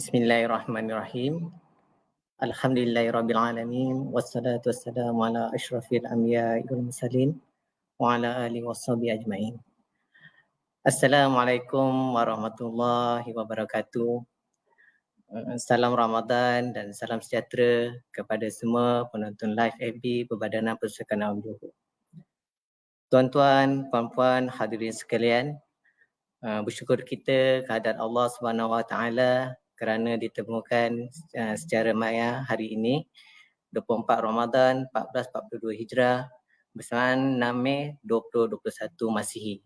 Bismillahirrahmanirrahim. Alhamdulillahirrabbilalamin. Wassalatu wassalamu ala ashrafil anbiya'i wal mursalin wa ala alihi washabihi ajma'in. Assalamualaikum warahmatullahi wabarakatuh. Salam Ramadan dan salam sejahtera kepada semua penonton live FB Perbadanan Perpustakaan Awam Johor. Tuan-tuan, puan-puan, hadirin sekalian, bersyukur kita kehadrat Allah Subhanahu Wa Taala kerana ditemukan secara maya hari ini 24 Ramadan 1442 Hijrah bersamaan 6 Mei 2021 Masihi.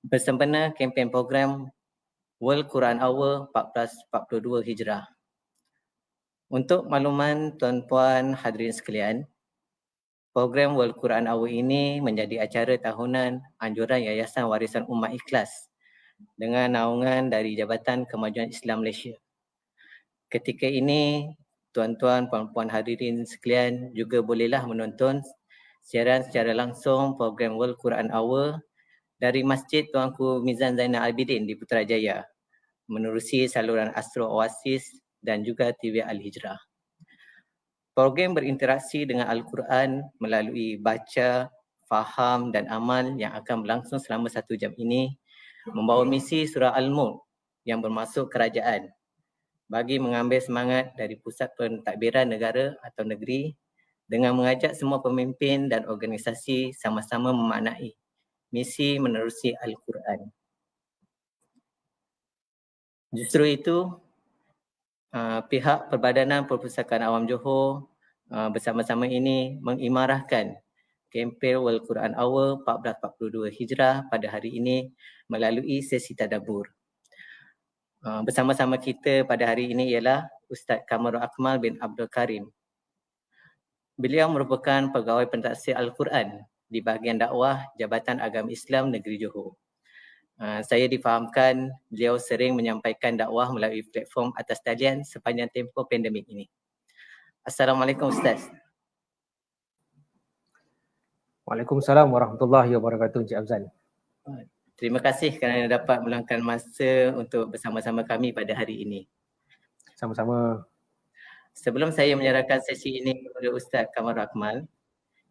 Bersempena kempen program World Quran Hour 1442 Hijrah. Untuk makluman tuan-puan hadirin sekalian, program World Quran Hour ini menjadi acara tahunan anjuran Yayasan Warisan Umat Ikhlas dengan naungan dari Jabatan Kemajuan Islam Malaysia. Ketika ini, tuan-tuan, puan-puan hadirin sekalian juga bolehlah menonton siaran secara langsung program World Quran Hour dari Masjid Tuanku Mizan Zainal Abidin di Putrajaya menerusi saluran Astro Oasis dan juga TV Al-Hijrah. Program berinteraksi dengan Al-Quran melalui baca, faham dan amal yang akan berlangsung selama 1 jam ini membawa misi surah Al-Mulk yang bermaksud kerajaan bagi mengambil semangat dari pusat pentadbiran negara atau negeri dengan mengajak semua pemimpin dan organisasi sama-sama memaknai misi menerusi Al-Quran. Justru itu, pihak Perbadanan Perpustakaan Awam Johor bersama-sama ini mengimarahkan kempen World Quran Hour 1442 Hijrah pada hari ini melalui sesi tadabbur. Bersama-sama kita pada hari ini ialah Ustaz Kamarul Akmal bin Abdul Karim. Beliau merupakan pegawai pentadbir Al-Quran di bahagian dakwah Jabatan Agama Islam Negeri Johor. Saya difahamkan beliau sering menyampaikan dakwah melalui platform atas talian sepanjang tempoh pandemik ini. Assalamualaikum Ustaz. Waalaikumsalam warahmatullahi wabarakatuh, Encik Afzal. Terima kasih kerana dapat meluangkan masa untuk bersama-sama kami pada hari ini. Sama-sama. Sebelum saya menyerahkan sesi ini kepada Ustaz Kamarul Akmal,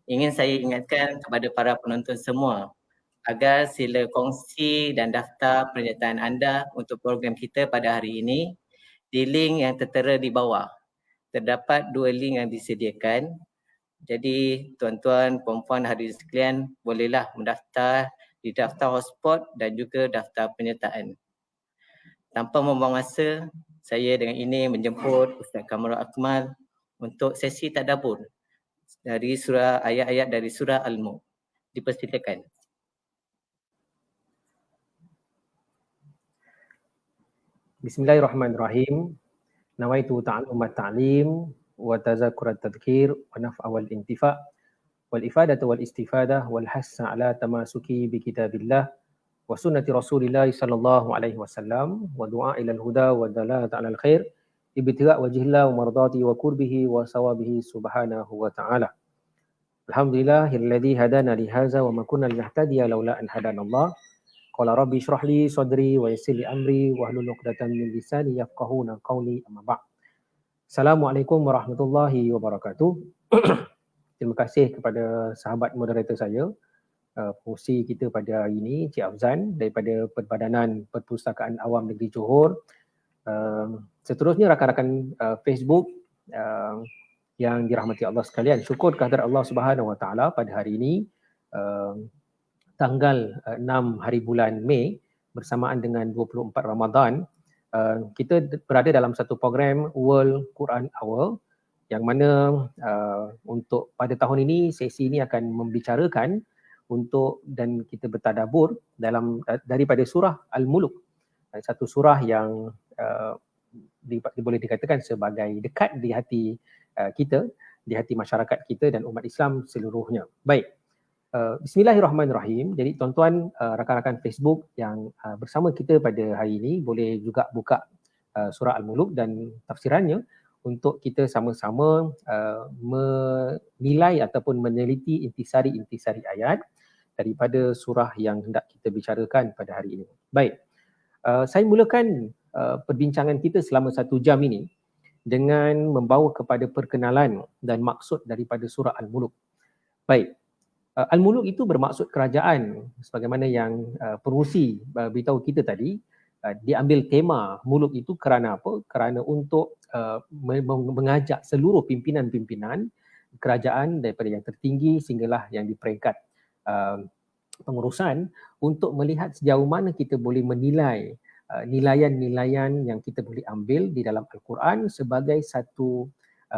ingin saya ingatkan kepada para penonton semua agar sila kongsi dan daftar penyertaan anda untuk program kita pada hari ini di link yang tertera di bawah. Terdapat 2 link yang disediakan. Jadi tuan-tuan, puan-puan hadirin sekalian bolehlah mendaftar di daftar hotspot dan juga daftar penyertaan. Tanpa membuang masa, saya dengan ini menjemput Ustaz Kamarul Akmal untuk sesi tadabbur dari surah ayat-ayat dari surah Al-Mulk. Dipersilakan. Bismillahirrahmanirrahim. Nawaitu ta'allum at-ta'lim wa tazakkur at-tadhkir wa naf'a wal intifa' wal ifadatu wal istifadah wal hassa ala tamasuki bi kitabillah wa sunnati Rasulillah sallallahu alaihi wasallam wa du'a ila al-huda wa dalalata 'ala al-khair ibtigha' wajhillah wa mardati wa qurbihi wa sawabihi subhanahu wa ta'ala. Alhamdulillahilladzi hadana li hadza wa ma kunna linahtadiya laula an hadanallah. Qala rabbi shrah li sadri wa yassir li amri wa hlul 'uqdatam min lisani yafqahuna qawli, amma ba'd. Assalamualaikum warahmatullahi wabarakatuh. Terima kasih kepada sahabat moderator saya, pengurusi kita pada hari ini, Cik Afzan daripada Perbadanan Perpustakaan Awam Negeri Johor. Seterusnya rakan-rakan Facebook yang dirahmati Allah sekalian, syukur kehadrat Allah Subhanahu Wa Taala pada hari ini tanggal 6 hari bulan Mei bersamaan dengan 24 Ramadan, kita berada dalam satu program World Quran Hour yang mana untuk pada tahun ini sesi ini akan membicarakan untuk dan kita bertadabbur dalam daripada surah Al-Mulk, satu surah yang boleh dikatakan sebagai dekat di hati kita, di hati masyarakat kita dan umat Islam seluruhnya. Baik. Bismillahirrahmanirrahim. Jadi tuan-tuan, rakan-rakan Facebook yang bersama kita pada hari ini boleh juga buka surah Al-Mulk dan tafsirannya untuk kita sama-sama menilai ataupun meneliti intisari-intisari ayat daripada surah yang hendak kita bicarakan pada hari ini. Baik, saya mulakan perbincangan kita selama 1 jam ini dengan membawa kepada perkenalan dan maksud daripada surah Al-Muluk. Baik, Al-Muluk itu bermaksud kerajaan, sebagaimana yang pengurusi beritahu kita tadi. Diambil tema muluk itu kerana apa? Kerana untuk mengajak seluruh pimpinan-pimpinan kerajaan daripada yang tertinggi sehinggalah yang di peringkat pengurusan untuk melihat sejauh mana kita boleh menilai nilaian-nilaian yang kita boleh ambil di dalam Al-Quran sebagai satu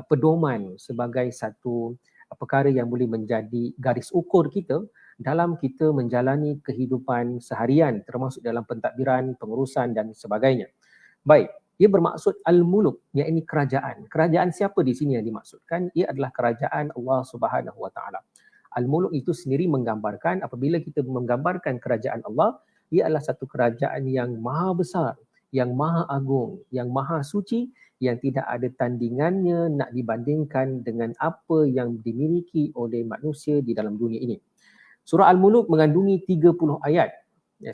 pedoman, sebagai satu perkara yang boleh menjadi garis ukur kita dalam kita menjalani kehidupan seharian, termasuk dalam pentadbiran, pengurusan dan sebagainya. Baik, ia bermaksud Al-Muluk, iaitu kerajaan. Kerajaan siapa di sini yang dimaksudkan? Ia adalah kerajaan Allah Subhanahu Wa Taala. Al-Muluk itu sendiri menggambarkan, apabila kita menggambarkan kerajaan Allah, ia adalah satu kerajaan yang maha besar, yang maha agung, yang maha suci, yang tidak ada tandingannya nak dibandingkan dengan apa yang dimiliki oleh manusia di dalam dunia ini. Surah Al-Muluk mengandungi 30 ayat.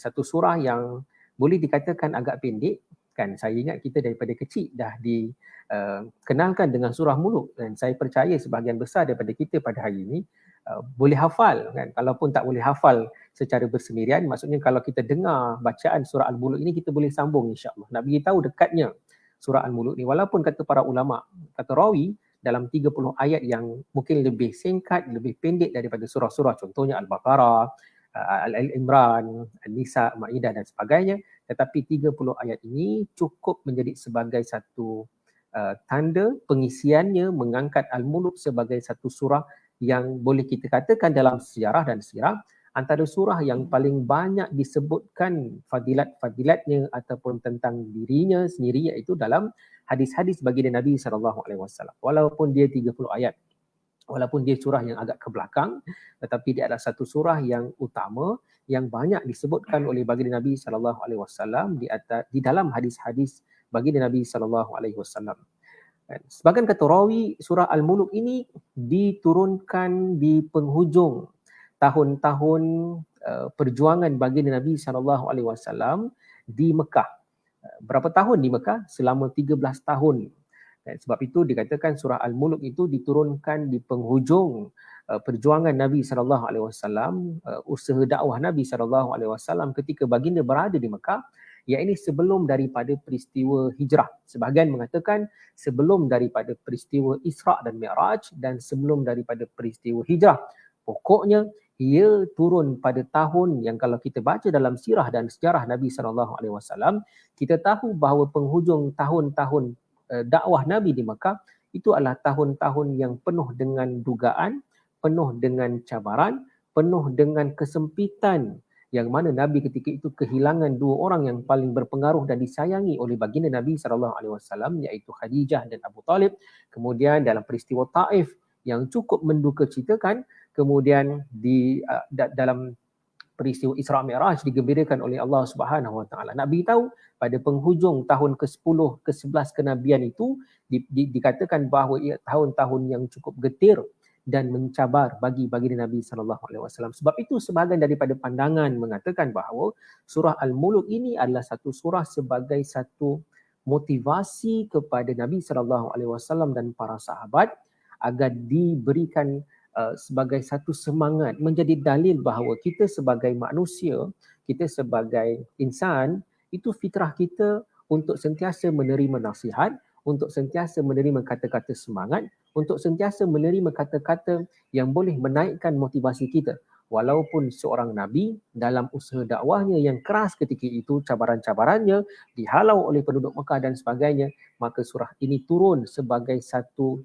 Satu surah yang boleh dikatakan agak pendek. Kan saya ingat kita daripada kecil dah dikenalkan dengan surah Muluk, dan saya percaya sebahagian besar daripada kita pada hari ini boleh hafal kan. Kalaupun tak boleh hafal secara bersendirian, maksudnya kalau kita dengar bacaan surah Al-Muluk ini kita boleh sambung insya-Allah. Nak beritahu dekatnya surah Al-Muluk ni, walaupun kata para ulama, kata rawi, dalam 30 ayat yang mungkin lebih singkat, lebih pendek daripada surah-surah, contohnya Al-Baqarah, Al-Imran, An-Nisa, Ma'idah dan sebagainya, tetapi 30 ayat ini cukup menjadi sebagai satu tanda pengisiannya mengangkat Al-Muluk sebagai satu surah yang boleh kita katakan dalam sejarah dan sirah antara surah yang paling banyak disebutkan fadilat-fadilatnya ataupun tentang dirinya sendiri, iaitu dalam hadis-hadis baginda Nabi SAW. Walaupun dia 30 ayat, walaupun dia surah yang agak ke belakang, tetapi dia adalah satu surah yang utama yang banyak disebutkan oleh baginda Nabi SAW di dalam hadis-hadis baginda Nabi SAW. Sebagian kata rawi, surah Al-Muluk ini diturunkan di penghujung tahun-tahun perjuangan baginda Nabi SAW di Mekah. Berapa tahun di Mekah? Selama 13 tahun. Dan sebab itu dikatakan surah Al-Muluk itu diturunkan di penghujung perjuangan Nabi SAW, usaha dakwah Nabi SAW ketika baginda berada di Mekah, iaitu sebelum daripada peristiwa hijrah. Sebahagian mengatakan sebelum daripada peristiwa Isra' dan Mi'raj dan sebelum daripada peristiwa hijrah. Pokoknya ia turun pada tahun yang kalau kita baca dalam sirah dan sejarah Nabi SAW, kita tahu bahawa penghujung tahun-tahun dakwah Nabi di Mekah itu adalah tahun-tahun yang penuh dengan dugaan, penuh dengan cabaran, penuh dengan kesempitan, yang mana Nabi ketika itu kehilangan dua orang yang paling berpengaruh dan disayangi oleh baginda Nabi SAW, iaitu Khadijah dan Abu Talib. Kemudian dalam peristiwa Taif yang cukup mendukacitakan, kemudian dalam peristiwa Isra' Mi'raj digembirakan oleh Allah Subhanahu Wa Taala. Nak beritahu pada penghujung tahun ke-10, ke-11 kenabian itu dikatakan bahawa ia tahun-tahun yang cukup getir dan mencabar bagi baginda Nabi SAW. Sebab itu sebahagian daripada pandangan mengatakan bahawa surah Al-Muluk ini adalah satu surah sebagai satu motivasi kepada Nabi SAW dan para sahabat agar diberikan sebagai satu semangat, menjadi dalil bahawa kita sebagai manusia, kita sebagai insan, itu fitrah kita untuk sentiasa menerima nasihat, untuk sentiasa menerima kata-kata semangat, untuk sentiasa menerima kata-kata yang boleh menaikkan motivasi kita. Walaupun seorang Nabi dalam usaha dakwahnya yang keras ketika itu, cabaran-cabarannya, dihalau oleh penduduk Mekah dan sebagainya, maka surah ini turun sebagai satu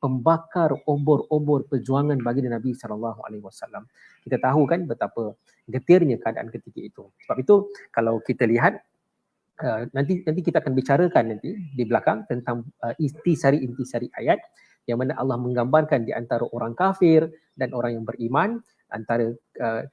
pembakar obor-obor perjuangan baginda Nabi SAW. Kita tahu kan betapa getirnya keadaan ketika itu. Sebab itu kalau kita lihat nanti kita akan bicarakan nanti di belakang tentang intisari ayat yang mana Allah menggambarkan di antara orang kafir dan orang yang beriman, antara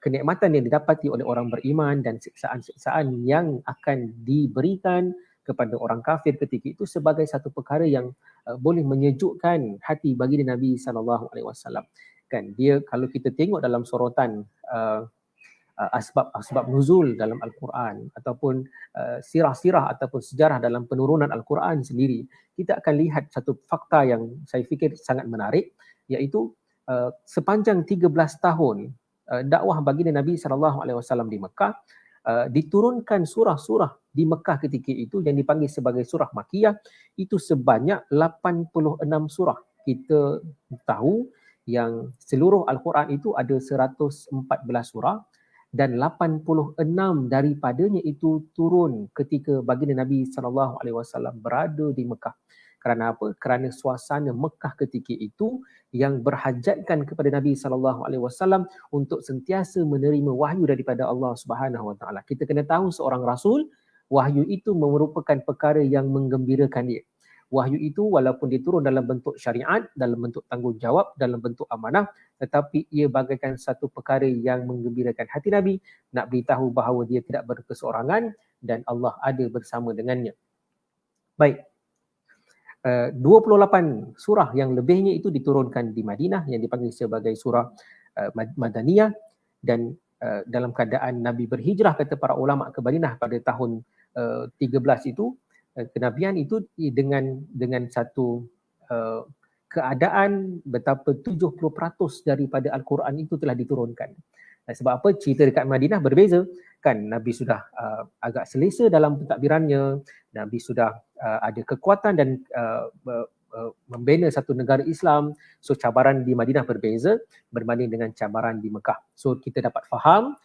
kenikmatan yang didapati oleh orang beriman dan siksaan-siksaan yang akan diberikan kepada orang kafir ketika itu sebagai satu perkara yang boleh menyejukkan hati baginda Nabi SAW. Kan dia, kalau kita tengok dalam sorotan asbab nuzul dalam Al-Quran ataupun sirah-sirah ataupun sejarah dalam penurunan Al-Quran sendiri, kita akan lihat satu fakta yang saya fikir sangat menarik, iaitu sepanjang 13 tahun dakwah baginda Nabi SAW di Mekah, diturunkan surah-surah di Mekah ketika itu yang dipanggil sebagai surah Makiyah itu sebanyak 86 surah. Kita tahu yang seluruh Al-Quran itu ada 114 surah dan 86 daripadanya itu turun ketika baginda Nabi SAW berada di Mekah. Kerana apa? Kerana suasana Mekah ketika itu yang berhajatkan kepada Nabi SAW untuk sentiasa menerima wahyu daripada Allah Subhanahu Wa Taala. Kita kena tahu seorang rasul, wahyu itu merupakan perkara yang menggembirakan dia. Wahyu itu walaupun diturun dalam bentuk syariat, dalam bentuk tanggungjawab, dalam bentuk amanah, tetapi ia bagaikan satu perkara yang menggembirakan hati Nabi, nak beritahu bahawa dia tidak berkeseorangan dan Allah ada bersama dengannya. Baik. 28 surah yang lebihnya itu diturunkan di Madinah yang dipanggil sebagai surah Madaniyah, dan dalam keadaan Nabi berhijrah, kata para ulama, ke Madinah pada tahun 13 itu, kenabian itu dengan satu keadaan betapa 70% daripada Al-Quran itu telah diturunkan. Sebab apa? Cerita dekat Madinah berbeza. Kan Nabi sudah agak selesa dalam pentadbirannya, Nabi sudah ada kekuatan dan membina satu negara Islam. So cabaran di Madinah berbeza berbanding dengan cabaran di Mekah. So kita dapat faham,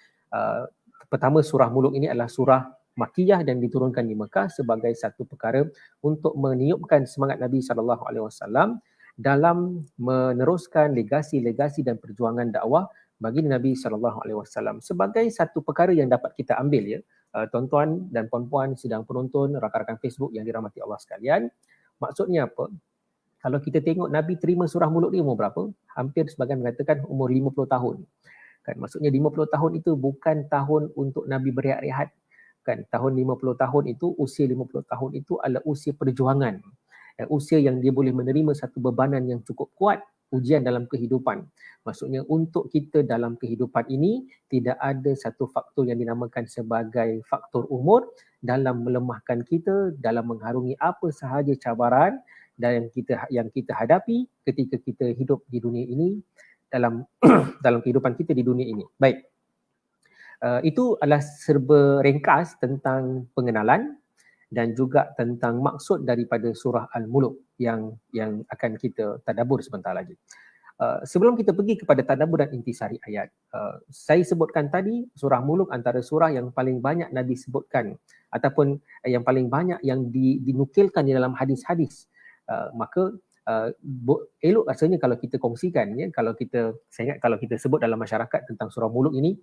pertama surah Muluk ini adalah surah Makiyah dan diturunkan di Mekah sebagai satu perkara untuk meniupkan semangat Nabi SAW dalam meneruskan legasi-legasi dan perjuangan dakwah bagi Nabi SAW. Sebagai satu perkara yang dapat kita ambil, ya, tuan-tuan dan puan-puan sidang penonton, rakan-rakan Facebook yang dirahmati Allah sekalian, maksudnya apa? Kalau kita tengok Nabi terima surah Muluk ni umur berapa? Hampir sebagian mengatakan umur 50 tahun. Kan, maksudnya 50 tahun itu bukan tahun untuk Nabi berehat-rehat. Kan, tahun 50 tahun itu, usia 50 tahun itu adalah usia perjuangan. Usia yang dia boleh menerima satu bebanan yang cukup kuat, ujian dalam kehidupan. Maksudnya untuk kita dalam kehidupan ini tidak ada satu faktor yang dinamakan sebagai faktor umur dalam melemahkan kita, dalam mengharungi apa sahaja cabaran dan yang kita hadapi ketika kita hidup di dunia ini, dalam dalam kehidupan kita di dunia ini. Baik. Itu adalah serba ringkas tentang pengenalan dan juga tentang maksud daripada surah Al-Muluk yang akan kita tadabbur sebentar lagi. Sebelum kita pergi kepada tadabbur dan intisari ayat, saya sebutkan tadi surah Muluk antara surah yang paling banyak Nabi sebutkan ataupun yang paling banyak yang dinukilkan di dalam hadis-hadis. Maka elok rasanya kalau kita kongsikan, ya, saya ingat kalau kita sebut dalam masyarakat tentang surah Muluk ini,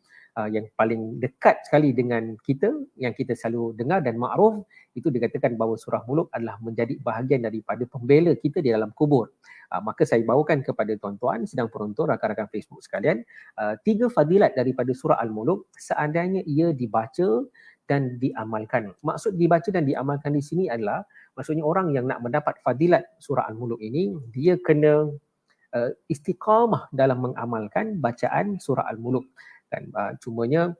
yang paling dekat sekali dengan kita, yang kita selalu dengar dan makruf, itu dikatakan bahawa surah Muluk adalah menjadi bahagian daripada pembela kita di dalam kubur. Maka saya bawakan kepada tuan-tuan sidang penonton, rakan-rakan Facebook sekalian, 3 fadilat daripada surah Al-Muluk seandainya ia dibaca dan diamalkan. Maksud dibaca dan diamalkan di sini adalah, maksudnya orang yang nak mendapat fadilat surah Al-Muluk ini, dia kena istiqamah dalam mengamalkan bacaan surah Al-Muluk. Kan, cumanya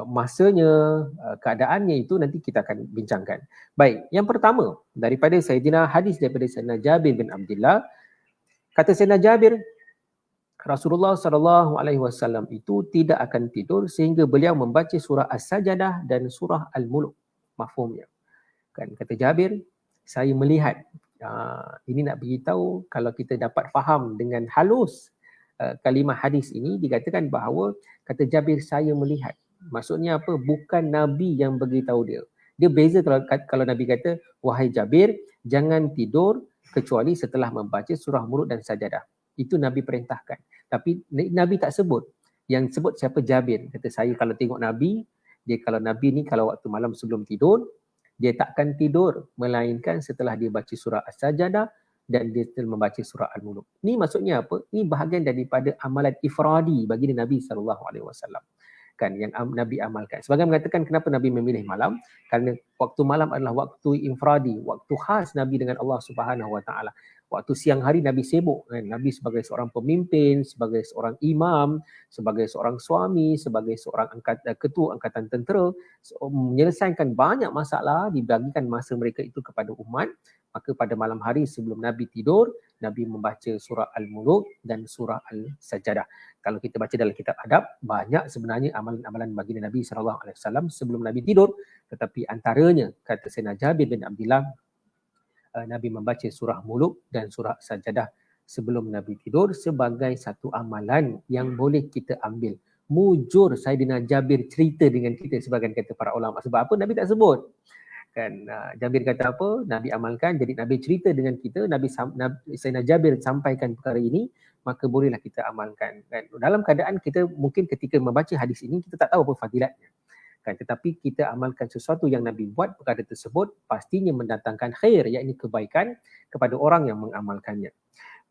masanya, keadaannya itu nanti kita akan bincangkan. Baik, yang pertama daripada hadis daripada Sayyidina Jabir bin Abdullah, kata Sayyidina Jabir, Rasulullah SAW itu tidak akan tidur sehingga beliau membaca surah As-Sajadah dan surah Al-Muluk. Mafhumnya. Kan, kata Jabir, saya melihat. Ini nak beritahu, kalau kita dapat faham dengan halus kalimah hadis ini, dikatakan bahawa, kata Jabir, saya melihat. Maksudnya apa? Bukan Nabi yang beritahu dia. Dia beza kalau Nabi kata, wahai Jabir, jangan tidur kecuali setelah membaca surah Muluk dan Sajadah. Itu Nabi perintahkan. Tapi Nabi tak sebut. Yang sebut siapa? Jabir. Kata saya kalau tengok Nabi, kalau Nabi ni kalau waktu malam sebelum tidur, dia takkan tidur melainkan setelah dia baca surah As-Sajadah dan dia membaca surah Al-Muluk. Ni maksudnya apa? Ni bahagian daripada amalan ifradi bagi Nabi SAW. Kan, yang Nabi amalkan. Sebagai mengatakan kenapa Nabi memilih malam? Kerana waktu malam adalah waktu infradi, waktu khas Nabi dengan Allah Subhanahu Wa Taala. Waktu siang hari Nabi sibuk kan. Nabi sebagai seorang pemimpin, sebagai seorang imam, sebagai seorang suami, sebagai seorang ketua angkatan tentera, menyelesaikan banyak masalah, dibagikan masa mereka itu kepada umat. Maka pada malam hari sebelum Nabi tidur, Nabi membaca surah Al-Mulk dan surah Al-Sajdah. Kalau kita baca dalam kitab adab, banyak sebenarnya amalan-amalan baginda Nabi SAW sebelum Nabi tidur. Tetapi antaranya, kata Sayyidina Jabir bin Abdullah, Nabi membaca surah Mulk dan surah Sajdah sebelum Nabi tidur sebagai satu amalan yang boleh kita ambil. Mujur Sayyidina Jabir cerita dengan kita sebagian kata para ulama. Sebab apa? Nabi tak sebut. Kan Jabir kata apa? Nabi amalkan. Jadi Nabi cerita dengan kita, Sayyidina Jabir sampaikan perkara ini, maka bolehlah kita amalkan. Kan? Dalam keadaan kita mungkin ketika membaca hadis ini kita tak tahu apa fadilatnya. Kan, tetapi kita amalkan sesuatu yang Nabi buat, perkara tersebut pastinya mendatangkan khair, yakni kebaikan kepada orang yang mengamalkannya.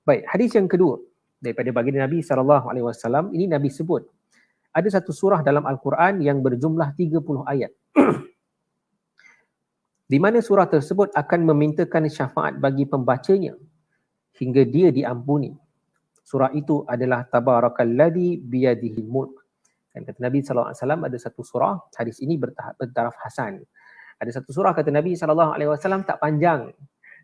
Baik, hadis yang kedua daripada baginda Nabi SAW, ini Nabi sebut ada satu surah dalam Al-Quran yang berjumlah 30 ayat. Di mana surah tersebut akan memintakan syafaat bagi pembacanya hingga dia diampuni. Surah itu adalah Tabarakalladzi biyadihil mulk. Dan kata Nabi SAW ada satu surah, hadis ini bertaraf hasan. Ada satu surah kata Nabi SAW tak panjang.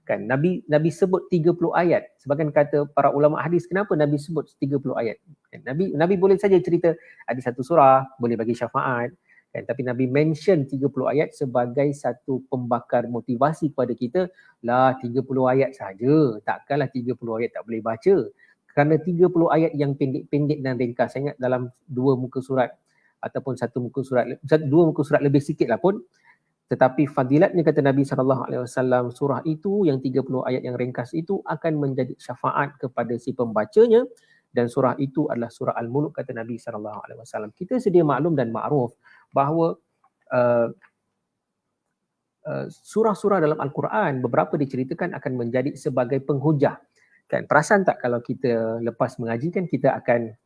Kan Nabi sebut 30 ayat. Sebagian kata para ulama hadis, kenapa Nabi sebut 30 ayat? Kan, Nabi boleh saja cerita ada satu surah boleh bagi syafaat. Kan, tapi Nabi mention 30 ayat sebagai satu pembakar motivasi kepada kita. Lah 30 ayat saja, takkanlah 30 ayat tak boleh baca. Kerana 30 ayat yang pendek-pendek dan ringkas. Saya ingat dalam dua muka surat ataupun dua muka surat lebih sikit lah pun. Tetapi fadilatnya kata Nabi SAW, surah itu yang 30 ayat yang ringkas itu akan menjadi syafaat kepada si pembacanya. Dan surah itu adalah surah Al-Mulk kata Nabi SAW. Kita sedia maklum dan ma'ruf bahawa surah-surah dalam Al-Quran beberapa diceritakan akan menjadi sebagai penghujah. Kan perasan tak kalau kita lepas mengaji kan kita akan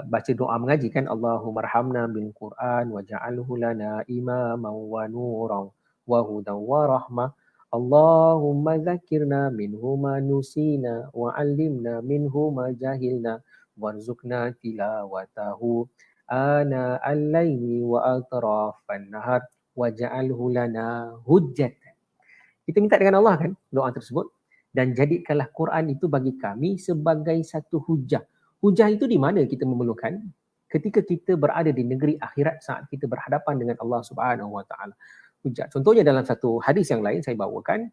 baca doa mengaji kan, Allahumma arhamna bil Quran waj'alhu lana imaman wa nuran wa hudan wa rahmah. Allahumma dzakirna minhu ma nusina wa 'allimna minhu ma jahilna warzuqna tilawatahu ana al-laili wa atrafan nahar waj'alhu lana hujjatan. Kita minta dengan Allah kan doa tersebut, dan jadikanlah Quran itu bagi kami sebagai satu hujah. Hujah itu di mana kita memerlukan? Ketika kita berada di negeri akhirat saat kita berhadapan dengan Allah Subhanahu Wa Taala. Hujah. Contohnya dalam satu hadis yang lain saya bawakan,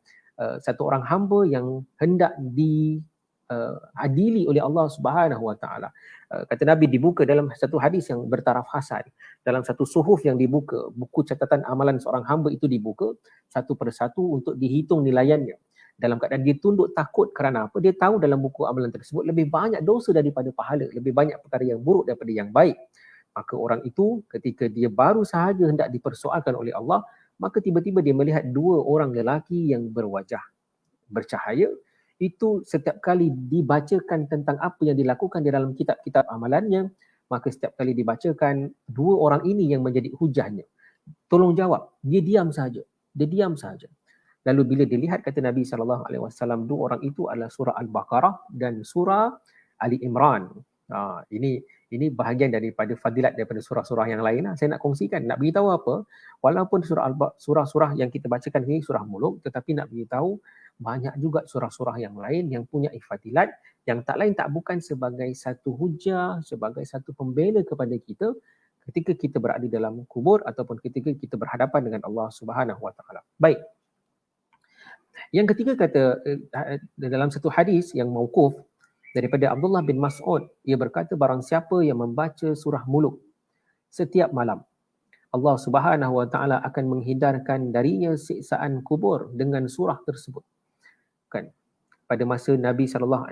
satu orang hamba yang hendak diadili oleh Allah Subhanahu Wa Taala. Kata Nabi dibuka dalam satu hadis yang bertaraf hasan. Dalam satu suhuf yang dibuka, buku catatan amalan seorang hamba itu dibuka satu persatu untuk dihitung nilaiannya. Dalam keadaan dia tunduk takut kerana apa? Dia tahu dalam buku amalan tersebut lebih banyak dosa daripada pahala, lebih banyak perkara yang buruk daripada yang baik. Maka orang itu ketika dia baru sahaja hendak dipersoalkan oleh Allah, maka tiba-tiba dia melihat dua orang lelaki yang berwajah bercahaya. Itu setiap kali dibacakan tentang apa yang dilakukan di dalam kitab-kitab amalannya, maka setiap kali dibacakan dua orang ini yang menjadi hujahnya. Tolong jawab, dia diam saja. Dia diam saja. Lalu bila dilihat kata Nabi SAW, dua orang itu adalah surah Al-Baqarah dan surah Ali Imran. Ini bahagian daripada fadilat daripada surah-surah yang lain. Saya nak kongsikan, nak beritahu apa? Walaupun surah-surah yang kita bacakan ini surah Mulk, tetapi nak beritahu banyak juga surah-surah yang lain yang punya fadilat yang tak lain tak bukan sebagai satu hujah, sebagai satu pembela kepada kita ketika kita berada dalam kubur ataupun ketika kita berhadapan dengan Allah Subhanahu Wa Taala. Baik. Yang ketiga kata dalam satu hadis yang mauquf daripada Abdullah bin Mas'ud, ia berkata barang siapa yang membaca surah Mulk setiap malam, Allah Subhanahu Wa Taala akan menghindarkan darinya siksaan kubur dengan surah tersebut. Kan pada masa Nabi SAW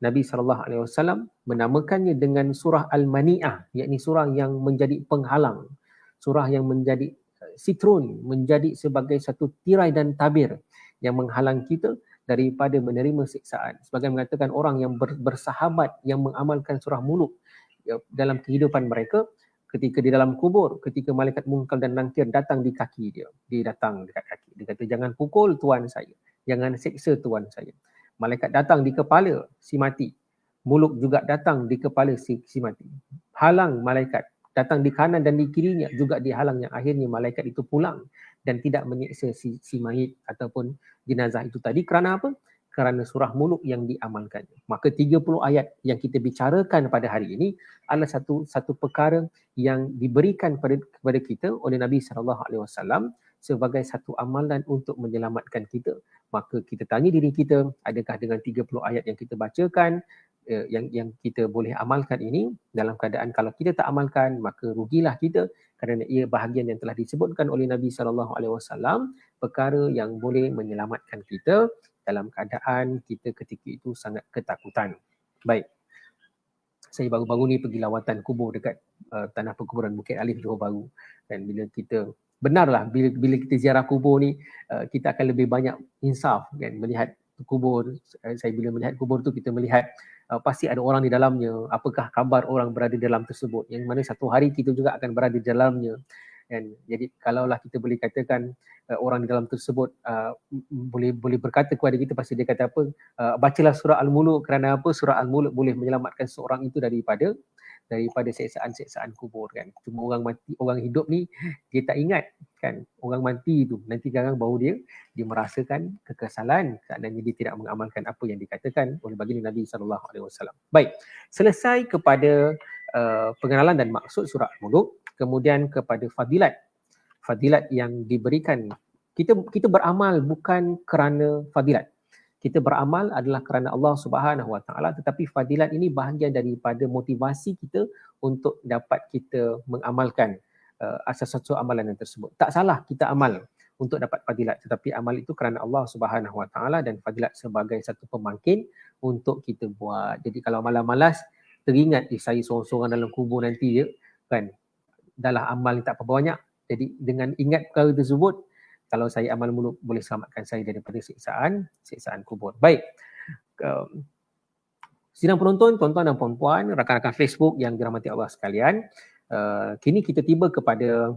Nabi SAW menamakannya dengan surah Al-Mani'ah, yakni surah yang menjadi penghalang, surah yang menjadi sitrun, menjadi sebagai satu tirai dan tabir yang menghalang kita daripada menerima siksaan. Sebagai mengatakan orang yang bersahabat yang mengamalkan surah Mulk dalam kehidupan mereka, ketika di dalam kubur, ketika malaikat Munkar dan Nakir datang di kaki dia datang dekat kaki. Dia kata, jangan pukul tuan saya. jangan seksa tuan saya. Malaikat datang di kepala si mati, muluk juga datang di kepala si mati. Halang malaikat, datang di kanan dan di kirinya juga dihalang, yang akhirnya malaikat itu pulang dan tidak menyeksa si mayit ataupun jenazah itu tadi. Kerana apa? Kerana surah muluk yang diamalkan. Maka 30 ayat yang kita bicarakan pada hari ini adalah satu perkara yang diberikan kepada kita oleh Nabi SAW sebagai satu amalan untuk menyelamatkan kita. Maka kita tanya diri kita, adakah dengan 30 ayat yang kita bacakan, yang kita boleh amalkan ini, dalam keadaan kalau kita tak amalkan, maka rugilah kita, kerana ia bahagian yang telah disebutkan oleh Nabi SAW, perkara yang boleh menyelamatkan kita dalam keadaan kita ketika itu sangat ketakutan. Baik, saya baru-baru ni pergi lawatan kubur dekat tanah perkuburan Bukit Alif, Johor Bahru. Dan bila kita, benarlah bila kita ziarah kubur ni, kita akan lebih banyak insaf kan, melihat kubur. Saya bila melihat kubur tu, kita melihat pasti ada orang di dalamnya, apakah khabar orang berada dalam tersebut, yang mana satu hari kita juga akan berada di dalamnya. Dan jadi kalaulah kita boleh katakan orang di dalam tersebut boleh berkata kepada kita, pasti dia kata apa, bacalah surah Al-Muluk. Kerana apa? Surah Al-Muluk boleh menyelamatkan seorang itu daripada seksaan-seksaan kubur kan. Cuma orang mati, orang hidup ni dia tak ingat kan, orang mati tu nanti sekarang baru dia merasakan kekesalan kerana dia tidak mengamalkan apa yang dikatakan oleh baginda Nabi SAW. Baik, selesai kepada pengenalan dan maksud surah Al-Muluk, kemudian kepada fadilat yang diberikan. Kita beramal bukan kerana fadilat. Kita beramal adalah kerana Allah Subhanahu Wa Taala, tetapi fadilat ini bahagian daripada motivasi kita untuk dapat kita mengamalkan sesuatu amalan yang tersebut. Tak salah kita amal untuk dapat fadilat, tetapi amal itu kerana Allah Subhanahu Wa Taala, dan fadilat sebagai satu pemangkin untuk kita buat. Jadi kalau malas-malas teringat saya seorang-seorang dalam kubur nanti dia kan, dalam amal tak apa banyak. Jadi dengan ingat perkara tersebut, kalau saya amal muluk boleh selamatkan saya daripada siksaan kubur. Baik, sidang penonton, tuan-tuan dan puan-puan, rakan-rakan Facebook yang dirahmati Allah sekalian, kini kita tiba kepada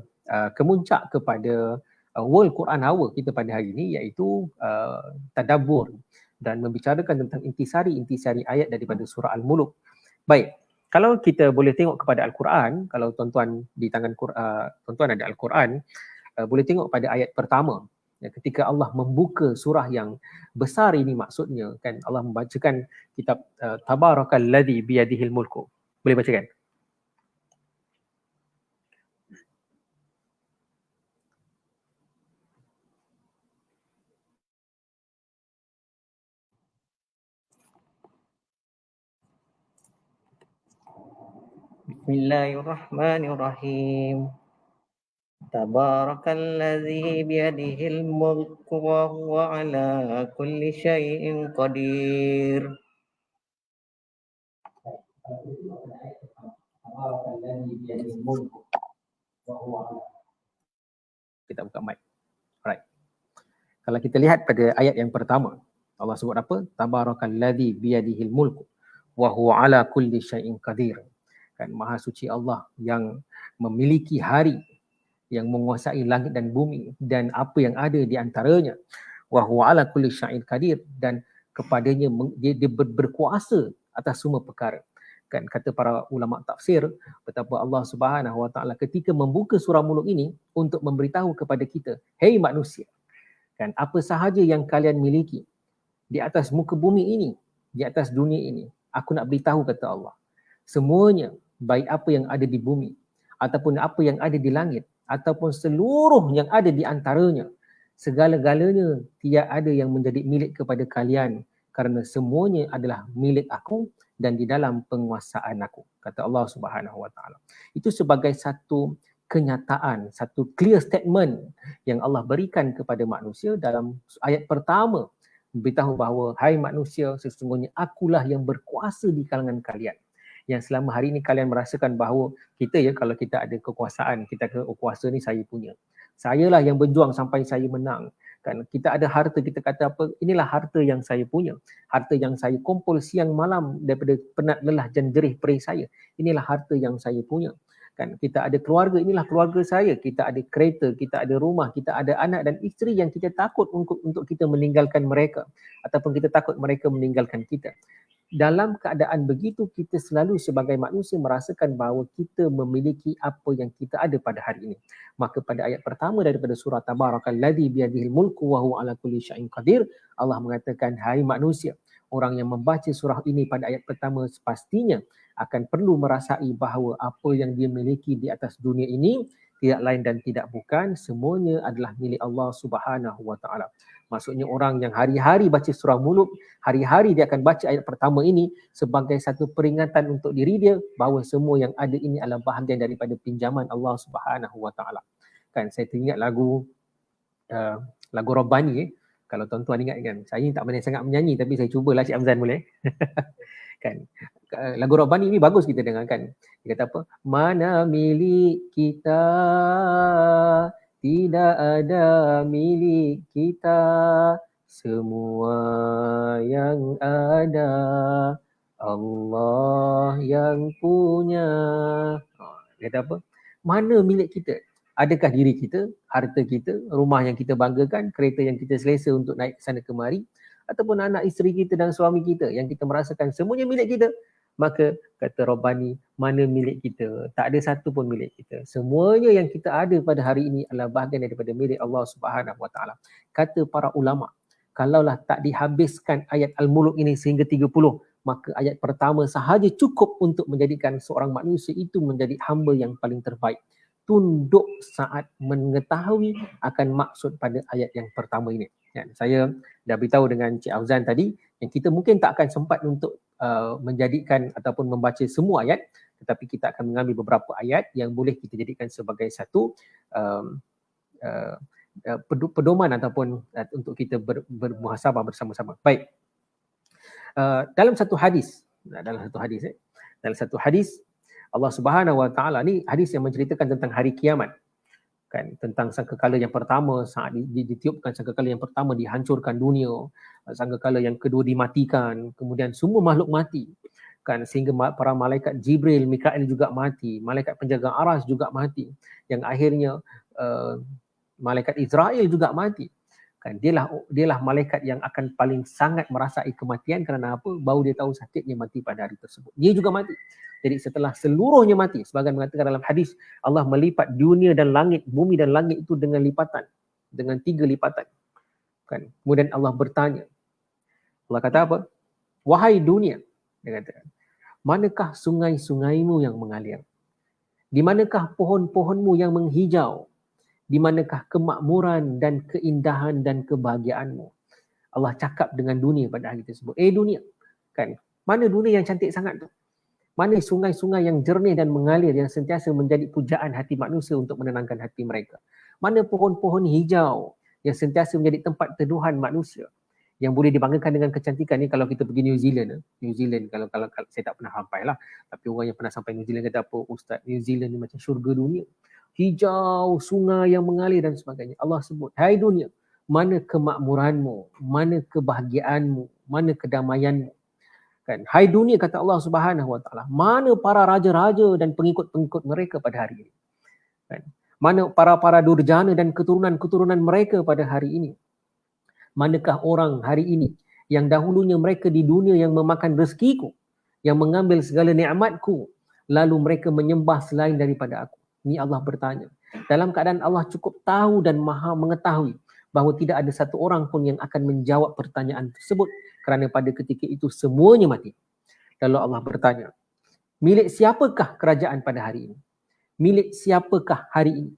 kemuncak kepada World Quran Hour kita pada hari ini, iaitu tadabbur dan membicarakan tentang intisari ayat daripada surah Al-Muluk. Baik, kalau kita boleh tengok kepada Al-Quran, kalau tuan-tuan di tangan tuan-tuan ada Al-Quran, boleh tengok pada ayat pertama. Ketika Allah membuka surah yang besar ini, maksudnya kan Allah membacakan kitab Tabarakalladzi biyadihil mulku. Boleh bacakan? Bismillahirrahmanirrahim. Tabarakalladzi biyadihil mulku wa huwa ala kulli syai'in qadir. Kita buka mic. Alright. Kalau kita lihat pada ayat yang pertama, Allah sebut apa? Tabarakalladzi biyadihil mulku wa huwa ala kulli syai'in qadir. Kan Maha Suci Allah yang memiliki hari, yang menguasai langit dan bumi dan apa yang ada di antaranya. Wa huwa ala kulli syai'in qadir, dan kepadanya dia berkuasa atas semua perkara. Kan kata para ulama tafsir, betapa Allah Subhanahu Wa Taala ketika membuka surah Muluk ini untuk memberitahu kepada kita, hei manusia, kan apa sahaja yang kalian miliki di atas muka bumi ini, di atas dunia ini, aku nak beritahu, kata Allah, semuanya, baik apa yang ada di bumi ataupun apa yang ada di langit ataupun seluruh yang ada di antaranya, segala-galanya tidak ada yang menjadi milik kepada kalian, kerana semuanya adalah milik aku dan di dalam penguasaan aku, kata Allah Subhanahu Wa Taala. Itu sebagai satu kenyataan, satu clear statement yang Allah berikan kepada manusia dalam ayat pertama, beritahu bahawa hai manusia, sesungguhnya akulah yang berkuasa di kalangan kalian. Yang selama hari ini kalian merasakan bahawa kita kalau kita ada kekuasaan, kita kata kuasa ni saya punya. Sayalah yang berjuang sampai saya menang. Kan kita ada harta, kita kata apa, inilah harta yang saya punya. Harta yang saya kumpul siang malam daripada penat lelah dan jerih perih saya. Inilah harta yang saya punya. Kan kita ada keluarga, inilah keluarga saya, kita ada kereta, kita ada rumah, kita ada anak dan isteri yang kita takut untuk kita meninggalkan mereka ataupun kita takut mereka meninggalkan kita. Dalam keadaan begitu, kita selalu sebagai manusia merasakan bahawa kita memiliki apa yang kita ada pada hari ini. Maka pada ayat pertama daripada surah Tabarakalladzi biyadihil mulku wa huwa ala kulli syai'in qadir, Allah mengatakan, hai manusia, orang yang membaca surah ini pada ayat pertama pastinya akan perlu merasai bahawa apa yang dia miliki di atas dunia ini tidak lain dan tidak bukan, semuanya adalah milik Allah Subhanahu wa taala. Maksudnya orang yang hari-hari baca surah Mulk, hari-hari dia akan baca ayat pertama ini sebagai satu peringatan untuk diri dia bahawa semua yang ada ini adalah bahagian daripada pinjaman Allah Subhanahu wa taala. Kan saya teringat lagu Rabbani. Kalau tuan-tuan ingat kan, saya tak pandai sangat menyanyi tapi saya cubalah Cik Hamzan boleh. Kan lagu Rabbani ini bagus kita dengarkan. Dia kata apa? Mana milik kita, tidak ada milik kita, semua yang ada Allah yang punya. Dia kata apa? Mana milik kita? Adakah diri kita, harta kita, rumah yang kita banggakan, kereta yang kita selesa untuk naik sana kemari, ataupun anak isteri kita dan suami kita yang kita merasakan semuanya milik kita? Maka kata Rabbani, mana milik kita? Tak ada satu pun milik kita. Semuanya yang kita ada pada hari ini adalah bahagian daripada milik Allah Subhanahu wa taala. Kata para ulama, kalaulah tak dihabiskan ayat Al-Mulk ini sehingga 30, maka ayat pertama sahaja cukup untuk menjadikan seorang manusia itu menjadi hamba yang paling terbaik. Tunduk saat mengetahui akan maksud pada ayat yang pertama ini. Saya dah beritahu dengan Cik Afzan tadi yang kita mungkin tak akan sempat untuk menjadikan ataupun membaca semua ayat, tetapi kita akan mengambil beberapa ayat yang boleh kita jadikan sebagai satu pedoman ataupun untuk kita bermuhasabah bersama-sama. Baik. Dalam satu hadis Allah Subhanahu wa taala, ni hadis yang menceritakan tentang hari kiamat. Kan, tentang sangkakala yang pertama saat ditiupkan sangkakala yang pertama dihancurkan dunia, sangkakala yang kedua dimatikan, kemudian semua makhluk mati. Kan, sehingga para malaikat Jibril, Mikail juga mati, malaikat penjaga aras juga mati. Yang akhirnya malaikat Israel juga mati. Kan, dialah malaikat yang akan paling sangat merasai kematian. Kerana apa? Baru dia tahu sakitnya mati pada hari tersebut. Dia juga mati. Jadi setelah seluruhnya mati, sebagian mengatakan dalam hadis, Allah melipat dunia dan langit, bumi dan langit itu dengan lipatan, dengan 3 lipatan. Kan? Kemudian Allah bertanya. Allah kata apa? Wahai dunia, dia kata, manakah sungai-sungaimu yang mengalir? Di manakah pohon-pohonmu yang menghijau? Di manakah kemakmuran dan keindahan dan kebahagiaanmu? Allah cakap dengan dunia pada hari tersebut. Dunia, kan? Mana dunia yang cantik sangat tu? Mana sungai-sungai yang jernih dan mengalir yang sentiasa menjadi pujaan hati manusia untuk menenangkan hati mereka? Mana pohon-pohon hijau yang sentiasa menjadi tempat teduhan manusia yang boleh dibanggakan dengan kecantikan ni? Kalau kita pergi New Zealand kalau saya tak pernah sampai lah, tapi orang yang pernah sampai New Zealand kata apa, Ustaz, New Zealand ni macam syurga dunia. Hijau, sungai yang mengalir dan sebagainya. Allah sebut, hai dunia, mana kemakmuranmu, mana kebahagiaanmu, mana kedamaianmu? Kan, hai dunia, kata Allah Subhanahu wa taala, mana para raja-raja dan pengikut-pengikut mereka pada hari ini? Kan, mana para durjana dan keturunan-keturunan mereka pada hari ini? Manakah orang hari ini yang dahulunya mereka di dunia yang memakan rezekiku, yang mengambil segala nikmatku, lalu mereka menyembah selain daripada aku? Ini Allah bertanya. Dalam keadaan Allah cukup tahu dan maha mengetahui bahawa tidak ada satu orang pun yang akan menjawab pertanyaan tersebut, kerana pada ketika itu semuanya mati. Lalu Allah bertanya, milik siapakah kerajaan pada hari ini? Milik siapakah hari ini?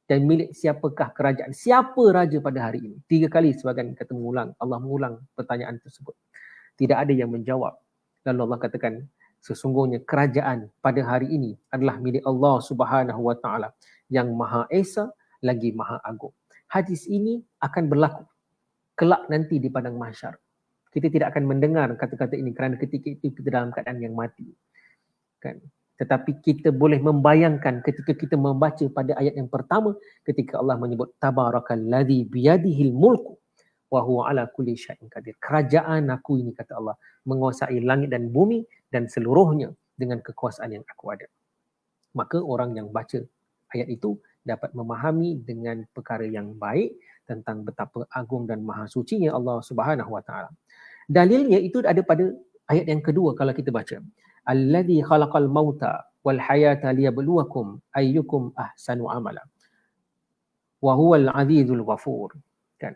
Dan milik siapakah kerajaan? Siapa raja pada hari ini? 3 kali sebagian kata Allah mengulang pertanyaan tersebut. Tidak ada yang menjawab. Lalu Allah katakan, sesungguhnya kerajaan pada hari ini adalah milik Allah Subhanahu wa taala yang Maha Esa lagi Maha Agung. Hadis ini akan berlaku kelak nanti di padang mahsyar. Kita tidak akan mendengar kata-kata ini kerana ketika itu kita dalam keadaan yang mati. Kan? Tetapi kita boleh membayangkan ketika kita membaca pada ayat yang pertama, ketika Allah menyebut Tabarakalladzi biyadihil mulku wa huwa ala kulli syai'in qadir. Kerajaan aku ini, kata Allah, menguasai langit dan bumi dan seluruhnya dengan kekuasaan yang aku ada. maka orang yang baca ayat itu dapat memahami dengan perkara yang baik tentang betapa agung dan maha sucinya Allah Subhanahu wa taala. Dalilnya itu ada pada ayat yang kedua kalau kita baca. Allazi khalaqal mauta wal hayata liyabluwakum ayyukum ahsanu amala. Wa huwal azizul ghafur. Kan?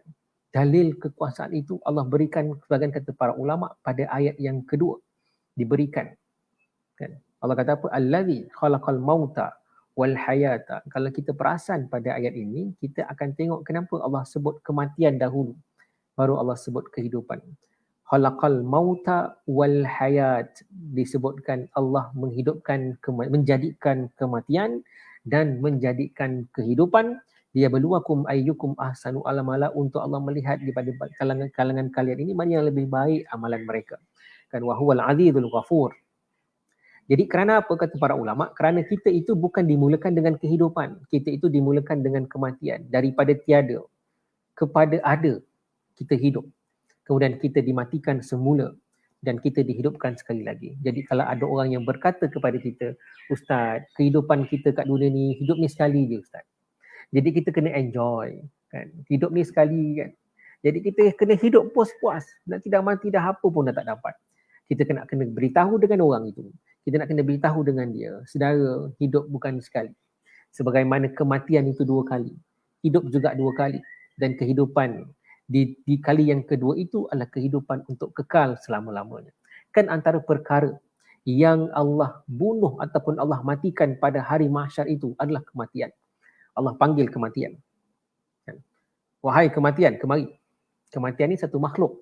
Dalil kekuasaan itu Allah berikan sebagian kata para ulama pada ayat yang kedua diberikan. Kan? Allah kata apa? Allazi khalaqal mauta wal hayata. Kalau kita perasan pada ayat ini, kita akan tengok kenapa Allah sebut kematian dahulu, baru Allah sebut kehidupan. Khalaqal mauta wal hayat, disebutkan Allah menghidupkan, menjadikan kematian dan menjadikan kehidupan. Dia berluakum ayyukum ahsanu amala, untuk Allah melihat daripada kalangan kalian ini mana yang lebih baik amalan mereka. Kan wa huwal azizul ghafur. Jadi kerana apa kata para ulama? Kerana kita itu bukan dimulakan dengan kehidupan. Kita itu dimulakan dengan kematian. Daripada tiada kepada ada, kita hidup. Kemudian kita dimatikan semula dan kita dihidupkan sekali lagi. Jadi kalau ada orang yang berkata kepada kita, Ustaz, kehidupan kita kat dunia ni, hidup ni sekali je Ustaz. Jadi kita kena enjoy. Kan? Hidup ni sekali kan. Jadi kita kena hidup puas-puas. Nak tidak mati dah apa pun dah tak dapat. Kita kena beritahu dengan orang itu. Kita nak kena beritahu dengan dia, saudara, hidup bukan sekali. Sebagaimana kematian itu 2 kali. Hidup juga 2 kali. Dan kehidupan di kali yang kedua itu adalah kehidupan untuk kekal selama-lamanya. Kan antara perkara yang Allah bunuh ataupun Allah matikan pada hari mahsyar itu adalah kematian. Allah panggil kematian. Wahai kematian, kemari. Kematian ni satu makhluk.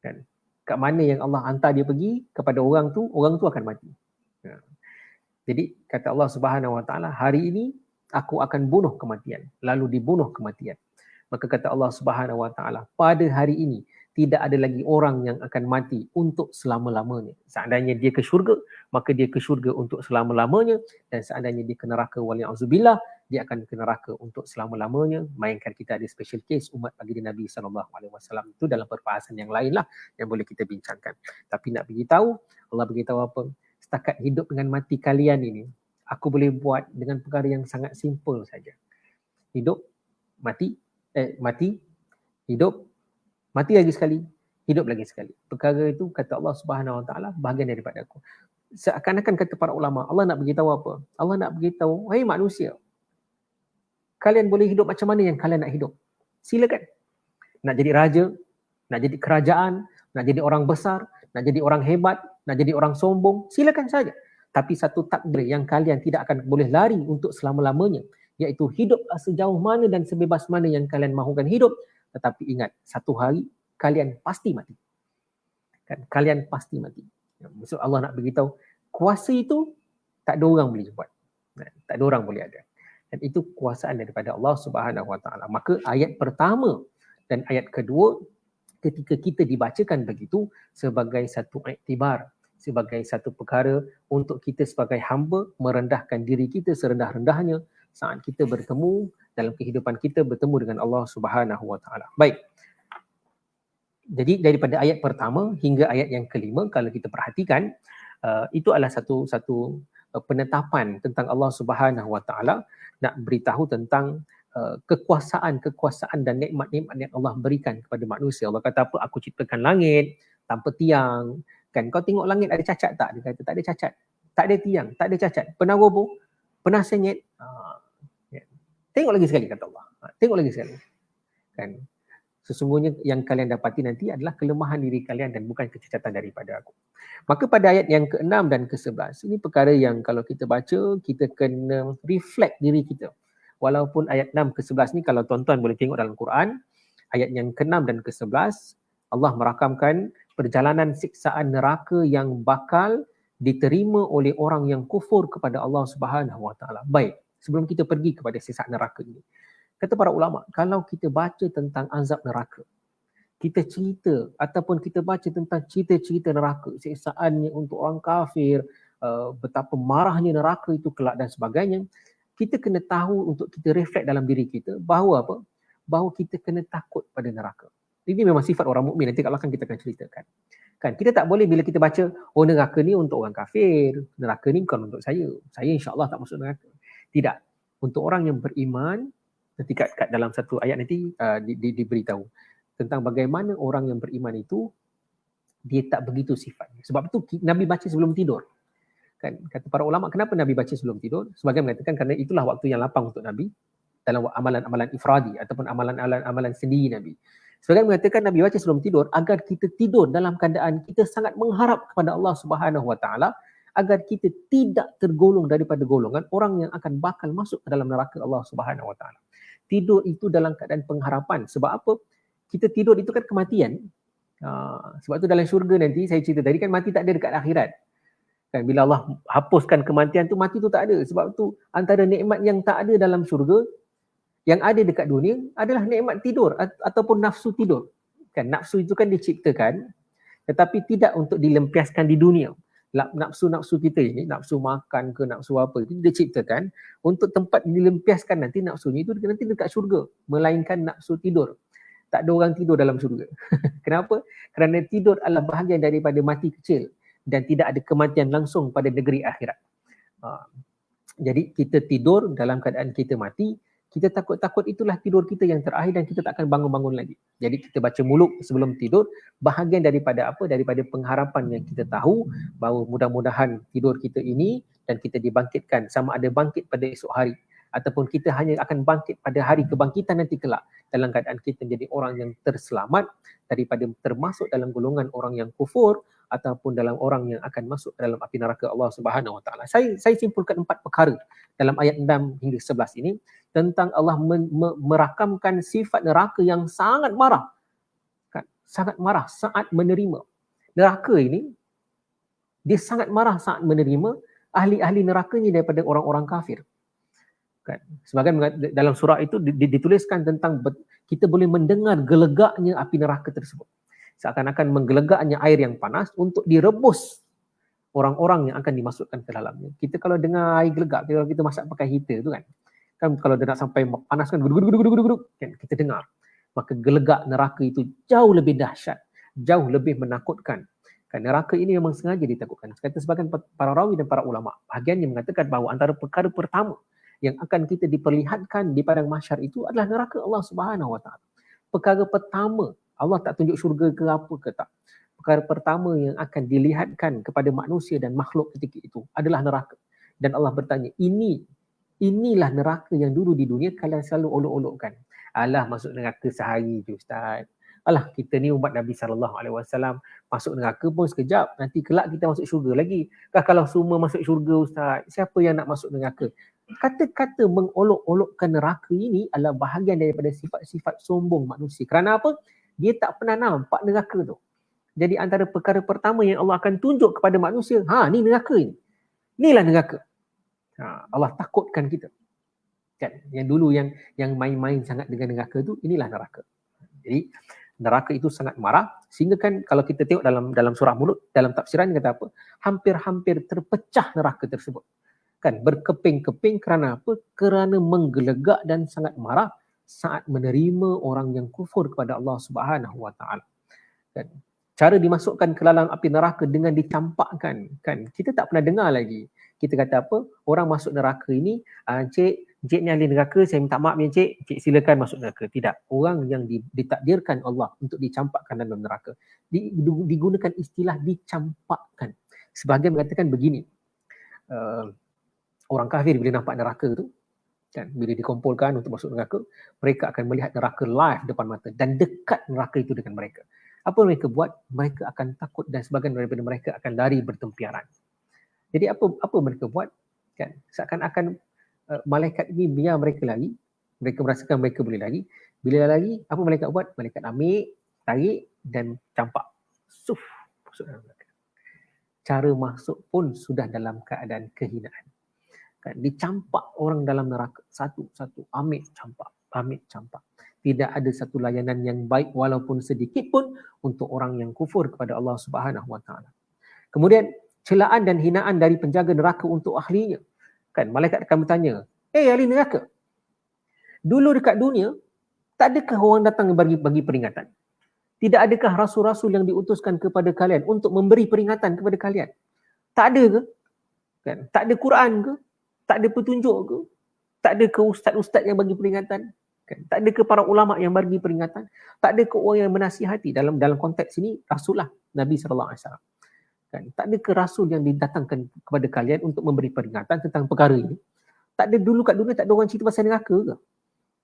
Kan? Kat mana yang Allah hantar dia pergi kepada orang tu akan mati. Jadi kata Allah Subhanahu wa taala, hari ini aku akan bunuh kematian. Lalu dibunuh kematian. Maka kata Allah Subhanahu wa taala, pada hari ini tidak ada lagi orang yang akan mati untuk selama-lamanya. Seandainya dia ke syurga, maka dia ke syurga untuk selama-lamanya, dan seandainya dia ke neraka, wali'auzubillah, dia akan ke neraka untuk selama-lamanya. Mainkan kita ada special case umat baginda Nabi SAW. Itu dalam perbahasan yang lain lah yang boleh kita bincangkan. Tapi nak beritahu, Allah beritahu apa? Setakat hidup dengan mati kalian ini, aku boleh buat dengan perkara yang sangat simple saja. Hidup, mati, hidup, mati lagi sekali, hidup lagi sekali. Perkara itu kata Allah Subhanahu wa taala bahagian daripada aku. Seakan-akan kata para ulama, Allah nak beritahu apa? Allah nak beritahu, hai manusia, kalian boleh hidup macam mana yang kalian nak hidup. Silakan. Nak jadi raja, nak jadi kerajaan, nak jadi orang besar, nak jadi orang hebat, nak jadi orang sombong, silakan saja. Tapi satu takdir yang kalian tidak akan boleh lari untuk selama-lamanya, iaitu hidup sejauh mana dan sebebas mana yang kalian mahukan hidup. Tetapi ingat, satu hari kalian pasti mati. Kan? Kalian pasti mati. Maksud Allah nak beritahu, kuasa itu tak ada orang boleh buat. Tak ada orang boleh ada. Dan itu kuasaan daripada Allah Subhanahu wa taala. Maka ayat pertama dan ayat kedua, ketika kita dibacakan begitu sebagai satu iktibar, sebagai satu perkara untuk kita sebagai hamba merendahkan diri kita serendah-rendahnya saat kita bertemu dalam kehidupan kita, bertemu dengan Allah Subhanahu wa taala. Baik. Jadi daripada ayat pertama hingga ayat yang kelima, kalau kita perhatikan, itu adalah satu penetapan tentang Allah Subhanahu wa taala, nak beritahu tentang kekuasaan dan nikmat-nikmat yang Allah berikan kepada manusia. Allah kata apa? Aku ciptakan langit tanpa tiang. Kan kau tengok langit ada cacat tak? Dia kata tak ada cacat. Tak ada tiang, tak ada cacat. Pernah roboh? Pernah sengit? Tengok lagi sekali kata Allah. Tengok lagi sekali. Kan? Sesungguhnya yang kalian dapati nanti adalah kelemahan diri kalian dan bukan kecacatan daripada aku. Maka pada ayat yang ke-6 dan ke-11, ini perkara yang kalau kita baca, kita kena reflect diri kita. Walaupun ayat 6 ke-11 ni kalau tuan-tuan boleh tengok dalam Quran, ayat yang ke-6 dan ke-11, Allah merakamkan perjalanan siksaan neraka yang bakal diterima oleh orang yang kufur kepada Allah Subhanahu wa taala. Baik, sebelum kita pergi kepada siksaan neraka ini, kata para ulama, kalau kita baca tentang azab neraka, kita cerita ataupun kita baca tentang cerita-cerita neraka, siksaannya untuk orang kafir, betapa marahnya neraka itu kelak dan sebagainya, kita kena tahu untuk kita reflect dalam diri kita bahawa apa? Bahawa kita kena takut pada neraka. Ini memang sifat orang mukmin, nanti kat belakang kita akan ceritakan. Kan kita tak boleh bila kita baca, oh neraka ni untuk orang kafir, neraka ni bukan untuk saya insya-Allah tak masuk neraka. Tidak. Untuk orang yang beriman, nanti kat dalam satu ayat nanti diberitahu tentang bagaimana orang yang beriman itu dia tak begitu sifatnya. Sebab itu Nabi baca sebelum tidur. Kan kata para ulama, kenapa Nabi baca sebelum tidur? Sebagian mengatakan kerana itulah waktu yang lapang untuk Nabi dalam amalan-amalan ifradi ataupun amalan sendiri Nabi. Sebagian mengatakan Nabi baca sebelum tidur agar kita tidur dalam keadaan kita sangat mengharap kepada Allah Subhanahu Wa Taala agar kita tidak tergolong daripada golongan orang yang akan bakal masuk ke dalam neraka Allah Subhanahu Wa Taala. Tidur itu dalam keadaan pengharapan. Sebab apa? Kita tidur itu kan kematian. Sebab tu dalam syurga nanti saya cerita tadi kan mati tak ada dekat akhirat. Kan bila Allah hapuskan kematian tu, mati tu tak ada. Sebab tu antara nikmat yang tak ada dalam syurga, yang ada dekat dunia adalah nikmat tidur ataupun nafsu tidur. Kan nafsu itu kan diciptakan tetapi tidak untuk dilempiaskan di dunia. Nafsu-nafsu kita ini, nafsu makan ke nafsu apa, itu diciptakan untuk tempat dilempiaskan nanti nafsunya itu nanti dekat syurga, melainkan nafsu tidur. Tak ada orang tidur dalam syurga. Kenapa? Kerana tidur adalah bahagian daripada mati kecil dan tidak ada kematian langsung pada negeri akhirat. Jadi kita tidur dalam keadaan kita mati, kita takut-takut itulah tidur kita yang terakhir dan kita tak akan bangun-bangun lagi. Jadi kita baca muluk sebelum tidur, bahagian daripada apa? Daripada pengharapan yang kita tahu bahawa mudah-mudahan tidur kita ini dan kita dibangkitkan, sama ada bangkit pada esok hari ataupun kita hanya akan bangkit pada hari kebangkitan nanti kelak dalam keadaan kita menjadi orang yang terselamat daripada termasuk dalam golongan orang yang kufur ataupun dalam orang yang akan masuk dalam api neraka Allah Subhanahu Wa Taala. Saya simpulkan 4 perkara dalam ayat 6 hingga 11 ini tentang Allah merakamkan sifat neraka yang sangat marah. Kan? Sangat marah saat menerima. Neraka ini dia sangat marah saat menerima ahli-ahli nerakanya daripada orang-orang kafir. Kan? Sebagian dalam surah itu dituliskan tentang kita boleh mendengar gelegaknya api neraka tersebut. Seakan-akan menggelegaknya air yang panas untuk direbus orang-orang yang akan dimasukkan ke dalamnya. Kita kalau dengar air gelegak, kalau kita masak pakai heater tu kan kalau dia nak sampai panas kan guduk kan kita dengar. Maka gelegak neraka itu jauh lebih dahsyat, jauh lebih menakutkan. Kan neraka ini memang sengaja ditakutkan. Kata sebagian para rawi dan para ulama, bahagiannya mengatakan bahawa antara perkara pertama yang akan kita diperlihatkan di padang mahsyar itu adalah neraka Allah Subhanahu Wa Taala. Perkara pertama, Allah tak tunjuk syurga ke apa ke tak. Perkara pertama yang akan dilihatkan kepada manusia dan makhluk ketika itu adalah neraka. Dan Allah bertanya, inilah neraka yang dulu di dunia kalian selalu olok-olokkan. Alah masuk neraka sehari je Ustaz. Alah kita ni umat Nabi SAW masuk neraka pun sekejap. Nanti kelak kita masuk syurga lagi. Kalau semua masuk syurga Ustaz, siapa yang nak masuk neraka? Kata-kata mengolok-olokkan neraka ini adalah bahagian daripada sifat-sifat sombong manusia. Kerana apa? Dia tak pernah nampak neraka tu. Jadi antara perkara pertama yang Allah akan tunjuk kepada manusia, ni neraka ini. Inilah neraka. Allah takutkan kita. Kan? Yang dulu yang main-main sangat dengan neraka tu, inilah neraka. Jadi neraka itu sangat marah sehingga kan kalau kita tengok dalam surah Mulk, dalam tafsiran kata apa? Hampir-hampir terpecah neraka tersebut. Kan berkeping-keping kerana apa? Kerana menggelegak dan sangat marah saat menerima orang yang kufur kepada Allah Subhanahu Wa Taala. Kan? Cara dimasukkan ke dalam api neraka dengan dicampakkan, kan kita tak pernah dengar lagi. Kita kata apa? Orang masuk neraka ini, Encik ni ahli neraka, saya minta maaf ya Encik silakan masuk neraka. Tidak. Orang yang ditakdirkan Allah untuk dicampakkan dalam neraka. Digunakan istilah dicampakkan. Sebahagian mengatakan begini, orang kafir bila nampak neraka tu, kan, bila dikumpulkan untuk masuk neraka, mereka akan melihat neraka live depan mata dan dekat neraka itu dengan mereka. Apa mereka buat? Mereka akan takut dan sebagian daripada mereka akan lari bertempiaran. Jadi apa mereka buat? Kan, seakan-akan malaikat ini biar mereka lari, mereka merasakan mereka boleh lari. Bila lari, apa malaikat buat? Malaikat ambil, tarik dan campak. Suf, masuk dalam neraka. Cara masuk pun sudah dalam keadaan kehinaan. Kan, dicampak orang dalam neraka satu-satu, ambil campak. Tidak ada satu layanan yang baik walaupun sedikit pun untuk orang yang kufur kepada Allah Subhanahu Wa Taala. Kemudian celaan dan hinaan dari penjaga neraka untuk ahlinya. Kan malaikat akan bertanya, ahli neraka, dulu dekat dunia tak adakah orang datang bagi peringatan? Tidak adakah rasul-rasul yang diutuskan kepada kalian untuk memberi peringatan kepada kalian? Tak ada ke? Kan? Tak ada Quran ke? Tak ada petunjuk ke? Tak ada ke ustaz-ustaz yang bagi peringatan? Kan? Tak ada ke para ulama yang bagi peringatan? Tak ada ke orang yang menasihati? Dalam konteks ini Rasulullah Nabi SAW. Kan? Tak ada ke rasul yang didatangkan kepada kalian untuk memberi peringatan tentang perkara ini? Tak ada dulu kat dunia, tak ada orang cerita pasal neraka ke?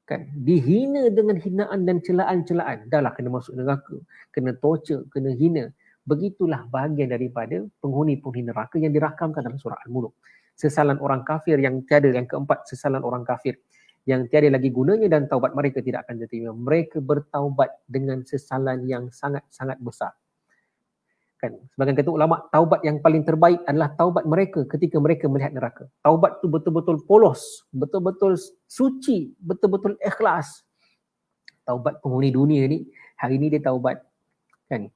Kan? Dihina dengan hinaan dan celaan-celaan. Dah lah kena masuk neraka, kena torture, kena hina. Begitulah bahagian daripada penghuni-penghuni neraka yang dirakamkan dalam surah Al-Mulk. Sesalan orang kafir yang tiada, yang keempat, sesalan orang kafir yang tiada lagi gunanya dan taubat mereka tidak akan diterima. Mereka bertaubat dengan sesalan yang sangat-sangat besar. Kan? Sebagian kata ulama, taubat yang paling terbaik adalah taubat mereka ketika mereka melihat neraka. Taubat tu betul-betul polos, betul-betul suci, betul-betul ikhlas. Taubat penghuni dunia ni, hari ni dia taubat, kan?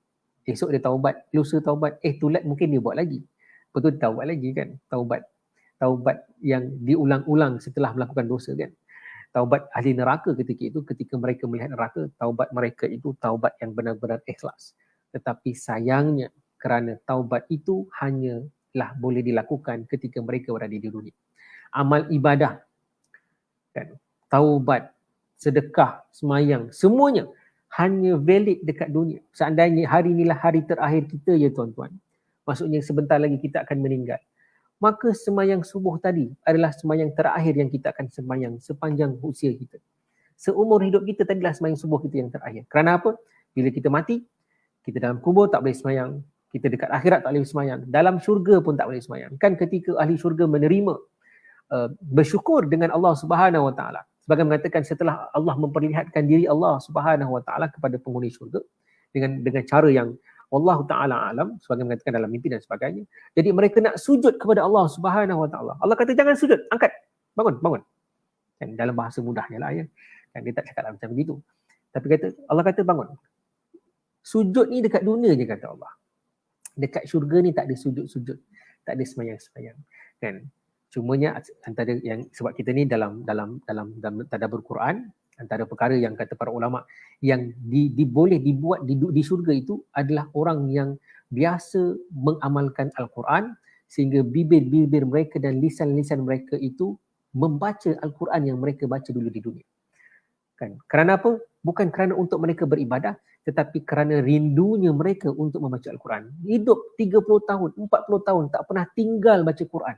Esok dia taubat, lusa taubat, tulat mungkin dia buat lagi. Betul dia taubat lagi kan? Taubat yang diulang-ulang setelah melakukan dosa kan? Taubat ahli neraka ketika mereka melihat neraka, taubat mereka itu taubat yang benar-benar ikhlas. Tetapi sayangnya kerana taubat itu hanyalah boleh dilakukan ketika mereka berada di dunia. Amal ibadah, kan, taubat, sedekah, semayang, semuanya hanya valid dekat dunia. Seandainya hari inilah hari terakhir kita ya tuan-tuan, maksudnya sebentar lagi kita akan meninggal, maka semayang subuh tadi adalah semayang terakhir yang kita akan semayang sepanjang usia kita. Seumur hidup kita tadilah semayang subuh kita yang terakhir. Kerana apa? Bila kita mati, kita dalam kubur tak boleh semayang. Kita dekat akhirat tak boleh semayang. Dalam syurga pun tak boleh semayang. Kan ketika ahli syurga menerima, bersyukur dengan Allah Subhanahu Wa Taala. Sebagai mengatakan setelah Allah memperlihatkan diri Allah Subhanahu Wa Taala kepada penghuni syurga dengan cara yang Allah Taala alam, sebagai mengatakan dalam mimpi dan sebagainya. Jadi mereka nak sujud kepada Allah Subhanahu Wa Taala. Allah kata jangan sujud, angkat, bangun. Dan dalam bahasa mudahnya lah ya. Kan dia tak cakap macam begitu. Tapi Allah kata bangun. Sujud ni dekat dunia je kata Allah. Dekat syurga ni tak ada sujud-sujud. Tak ada semayang-semayang. Kan? Cumanya antara yang sebab kita ni dalam tadabbur Quran, antara perkara yang kata para ulama yang boleh dibuat di syurga itu adalah orang yang biasa mengamalkan Al-Quran sehingga bibir-bibir mereka dan lisan-lisan mereka itu membaca Al-Quran yang mereka baca dulu di dunia. Kan? Kerana apa? Bukan kerana untuk mereka beribadah, tetapi kerana rindunya mereka untuk membaca Al-Quran. Hidup 30 tahun, 40 tahun tak pernah tinggal baca Quran.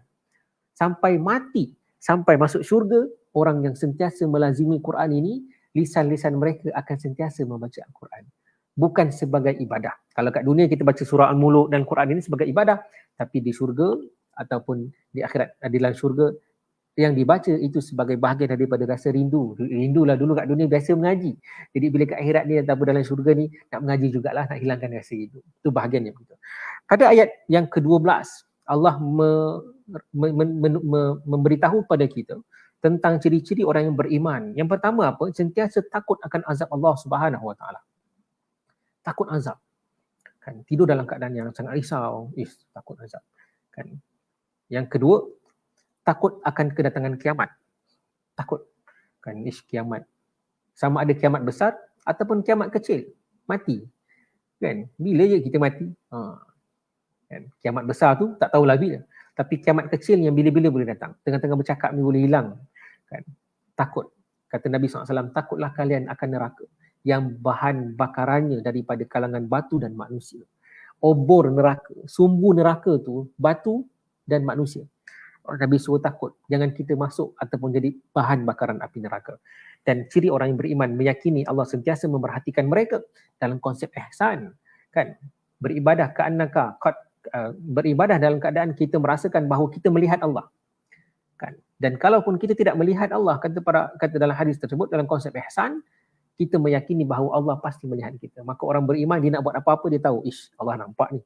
Sampai mati, sampai masuk syurga, orang yang sentiasa melazimi Quran ini, lisan-lisan mereka akan sentiasa membaca Al-Quran. Bukan sebagai ibadah. Kalau kat dunia kita baca surah Al-Mulk dan Quran ini sebagai ibadah, tapi di syurga ataupun di akhirat, dalam syurga, yang dibaca itu sebagai bahagian daripada rasa rindu. Rindulah dulu kat dunia biasa mengaji. Jadi bila kat akhirat ni ataupun dalam syurga ni nak mengaji jugalah, nak hilangkan rasa rindu. Itu bahagian yang begitu. Pada ayat yang ke-12, Allah memberitahu pada kita tentang ciri-ciri orang yang beriman. Yang pertama apa? Sentiasa takut akan azab Allah Subhanahu Wa Taala. Takut azab. Kan tidur dalam keadaan yang sangat risau, takut azab. Kan. Yang kedua, takut akan kedatangan kiamat. Takut. Kan kiamat. Sama ada kiamat besar ataupun kiamat kecil. Mati. Kan? Bila je kita mati? Kan? Kiamat besar tu tak tahulah bila. Tapi kiamat kecil yang bila-bila boleh datang. Tengah-tengah bercakap ni boleh hilang. Kan? Takut. Kata Nabi SAW, takutlah kalian akan neraka yang bahan bakarannya daripada kalangan batu dan manusia. Obor neraka, sumbu neraka tu batu dan manusia. Nabi suruh takut, jangan kita masuk ataupun jadi bahan bakaran api neraka. Dan ciri orang yang beriman meyakini Allah sentiasa memerhatikan mereka dalam konsep ihsan, kan? Beribadah beribadah dalam keadaan kita merasakan bahawa kita melihat Allah, kan? Dan kalaupun kita tidak melihat Allah, kata dalam hadis tersebut, dalam konsep ihsan, kita meyakini bahawa Allah pasti melihat kita. Maka orang beriman dia nak buat apa-apa dia tahu, Allah nampak ni.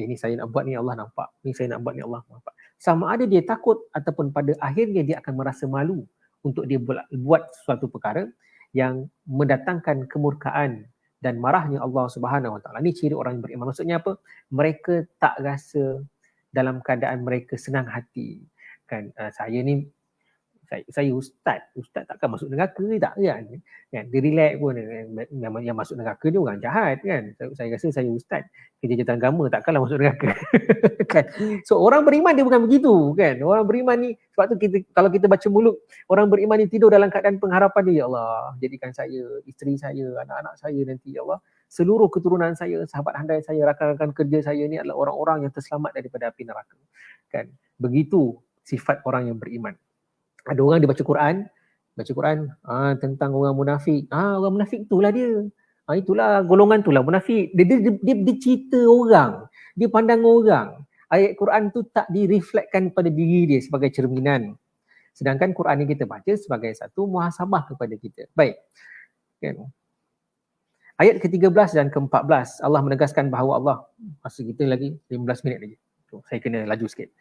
Ni saya nak buat ni Allah nampak. Ni saya nak buat ni Allah nampak. Sama ada dia takut ataupun pada akhirnya dia akan merasa malu untuk dia buat suatu perkara yang mendatangkan kemurkaan dan marahnya Allah Subhanahu Wa Taala. Ini ciri orang yang beriman. Maksudnya apa? Mereka tak rasa dalam keadaan mereka senang hati. Kan saya ni saya ustaz takkan masuk neraka tak kan? Dia relax pun, yang masuk neraka ni orang jahat kan. Saya rasa saya ustaz, kerja jawatan agama takkanlah masuk neraka. Kan? So orang beriman dia bukan begitu kan. Orang beriman ni, sebab tu kalau kita baca muluk, orang beriman ni tidur dalam keadaan pengharapan dia, ya Allah, jadikan saya, isteri saya, anak-anak saya nanti, ya Allah, seluruh keturunan saya, sahabat handai saya, rakan-rakan kerja saya ni adalah orang-orang yang terselamat daripada api neraka. Kan? Begitu sifat orang yang beriman. Ada orang dia baca Quran tentang orang munafik. Orang munafik itulah dia. Itulah golongan itulah munafik. Dia cerita orang, dia pandang orang. Ayat Quran tu tak direflektkan pada diri dia sebagai cerminan. Sedangkan Quran yang kita baca sebagai satu muhasabah kepada kita. Baik. Kan? Ayat ke-13 dan ke-14 Allah menegaskan bahawa Allah, masa kita lagi 15 minit lagi. Saya kena laju sikit.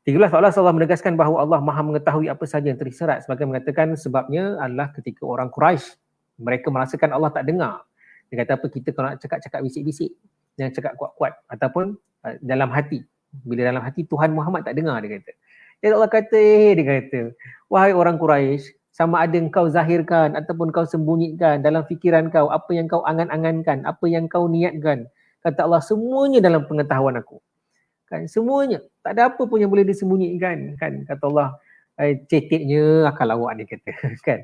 13 Allah menegaskan bahawa Allah Maha mengetahui apa sahaja yang tersirat, sebagai mengatakan sebabnya adalah ketika orang Quraisy mereka merasakan Allah tak dengar. Dia kata apa, kita kalau nak cakap bisik-bisik, jangan cakap kuat-kuat, ataupun dalam hati. Bila dalam hati Tuhan Muhammad tak dengar, dia kata. Allah kata, dia kata, wahai orang Quraisy, sama ada kau zahirkan ataupun kau sembunyikan dalam fikiran kau apa yang kau angan-angankan, apa yang kau niatkan. Kata Allah, semuanya dalam pengetahuan aku. Kan, semuanya, tak ada apa pun yang boleh disembunyikan, kan. Kata Allah, ceteknya akal awak, dia kata. Kan,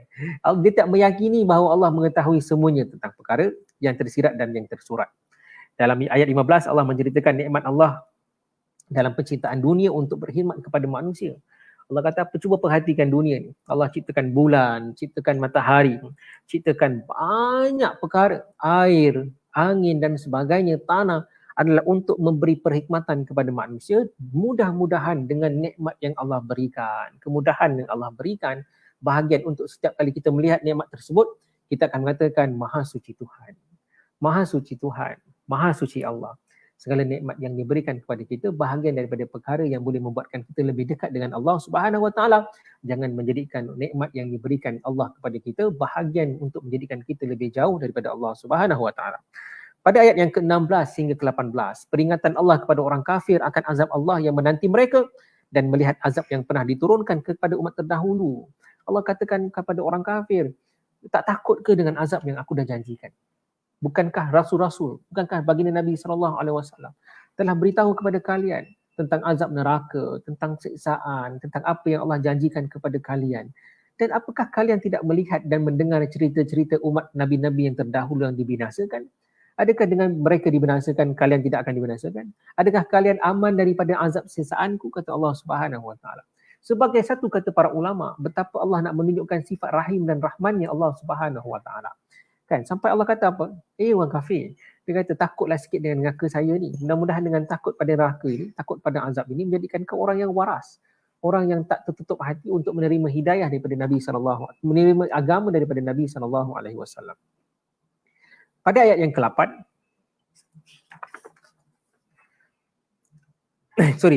dia tak meyakini bahawa Allah mengetahui semuanya tentang perkara yang tersirat dan yang tersurat. Dalam ayat 15 Allah menceritakan nikmat Allah dalam penciptaan dunia untuk berkhidmat kepada manusia. Allah kata apa, cuba perhatikan dunia ni. Allah ciptakan bulan, ciptakan matahari, ciptakan banyak perkara, air, angin dan sebagainya, tanah, adalah untuk memberi perkhidmatan kepada manusia. Mudah-mudahan dengan nikmat yang Allah berikan, kemudahan yang Allah berikan, bahagian untuk setiap kali kita melihat nikmat tersebut, kita akan mengatakan Maha Suci Tuhan, Maha Suci Tuhan, Maha Suci Allah. Segala nikmat yang diberikan kepada kita bahagian daripada perkara yang boleh membuatkan kita lebih dekat dengan Allah Subhanahu Wa Taala. Jangan menjadikan nikmat yang diberikan Allah kepada kita bahagian untuk menjadikan kita lebih jauh daripada Allah Subhanahu Wa Taala. Pada ayat yang ke-16 hingga ke-18, peringatan Allah kepada orang kafir akan azab Allah yang menanti mereka dan melihat azab yang pernah diturunkan kepada umat terdahulu. Allah katakan kepada orang kafir, tak takut ke dengan azab yang aku dah janjikan? Bukankah rasul-rasul, bukankah baginda Nabi SAW telah beritahu kepada kalian tentang azab neraka, tentang siksaan, tentang apa yang Allah janjikan kepada kalian? Dan apakah kalian tidak melihat dan mendengar cerita-cerita umat Nabi-Nabi yang terdahulu yang dibinasakan? Adakah dengan mereka dibinasakan, kalian tidak akan dibinasakan? Adakah kalian aman daripada azab siksaanku? Kata Allah Subhanahu Wa Taala. Sebagai satu kata para ulama, betapa Allah nak menunjukkan sifat rahim dan rahmannya Allah Subhanahu Wa Taala. Kan, sampai Allah kata apa? Orang kafir, dia kata takutlah sikit dengan neraka saya ni. Mudah-mudahan dengan takut pada neraka ini, takut pada azab ini, menjadikan kau orang yang waras. Orang yang tak tertutup hati untuk menerima hidayah daripada Nabi SAW, menerima agama daripada Nabi SAW. Pada ayat yang ke-8,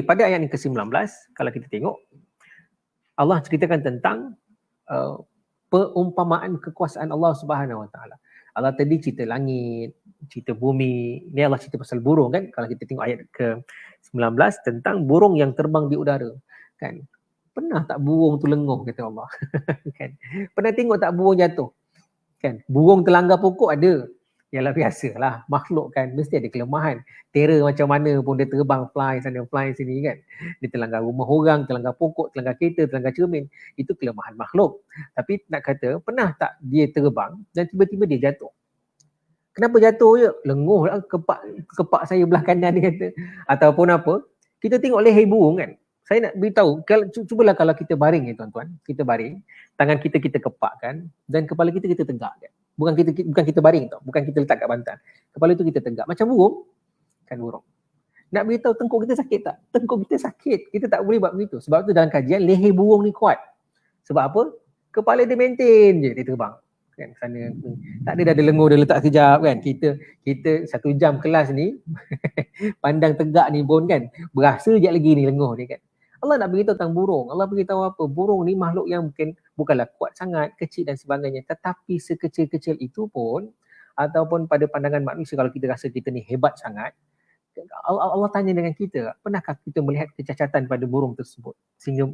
pada ayat yang ke-19, kalau kita tengok, Allah ceritakan tentang peumpamaan kekuasaan Allah Subhanahu Wa Taala. Allah tadi cerita langit, cerita bumi, ni Allah cerita pasal burung kan. Kalau kita tengok ayat ke-19 tentang burung yang terbang di udara, kan. Pernah tak burung tu lenguh, kata Allah. Kan. Pernah tengok tak burung jatuh? Kan. Burung terlanggar pokok ada. Yalah, biasalah, makhluk kan mesti ada kelemahan. Terror macam mana pun dia terbang, fly sana fly sini kan. Dia terlanggar rumah orang, terlanggar pokok, terlanggar kereta, terlanggar cermin. Itu kelemahan makhluk. Tapi nak kata, pernah tak dia terbang dan tiba-tiba dia jatuh? Kenapa jatuh je? Lenguh lah, kepak saya belah kanan, dia kata. Ataupun apa? Kita tengok leher burung kan. Saya nak beritahu, cubalah kalau kita baring ya tuan-tuan. Kita baring, tangan kita kepakkan dan kepala kita tegakkan. Bukan kita baring tau, bukan kita letak kat bantal. Kepala tu kita tegak macam burung. Kan burung. Nak beritahu tengkuk kita sakit tak? Tengkuk kita sakit. Kita tak boleh buat begitu. Sebab tu dalam kajian leher burung ni kuat. Sebab apa? Kepala dia maintain je, dia terbang. Kan sana. Tak ada lengur dia letak sekejap kan. Kita 1 jam kelas ni pandang tegak ni pun kan. Berasa je lagi ni lengur dia kan. Allah nak beritahu tentang burung. Allah beritahu apa? Burung ni makhluk yang mungkin bukanlah kuat sangat, kecil dan sebagainya. Tetapi sekecil-kecil itu pun, ataupun pada pandangan manusia kalau kita rasa kita ni hebat sangat, Allah tanya dengan kita, pernahkah kita melihat kecacatan pada burung tersebut sehingga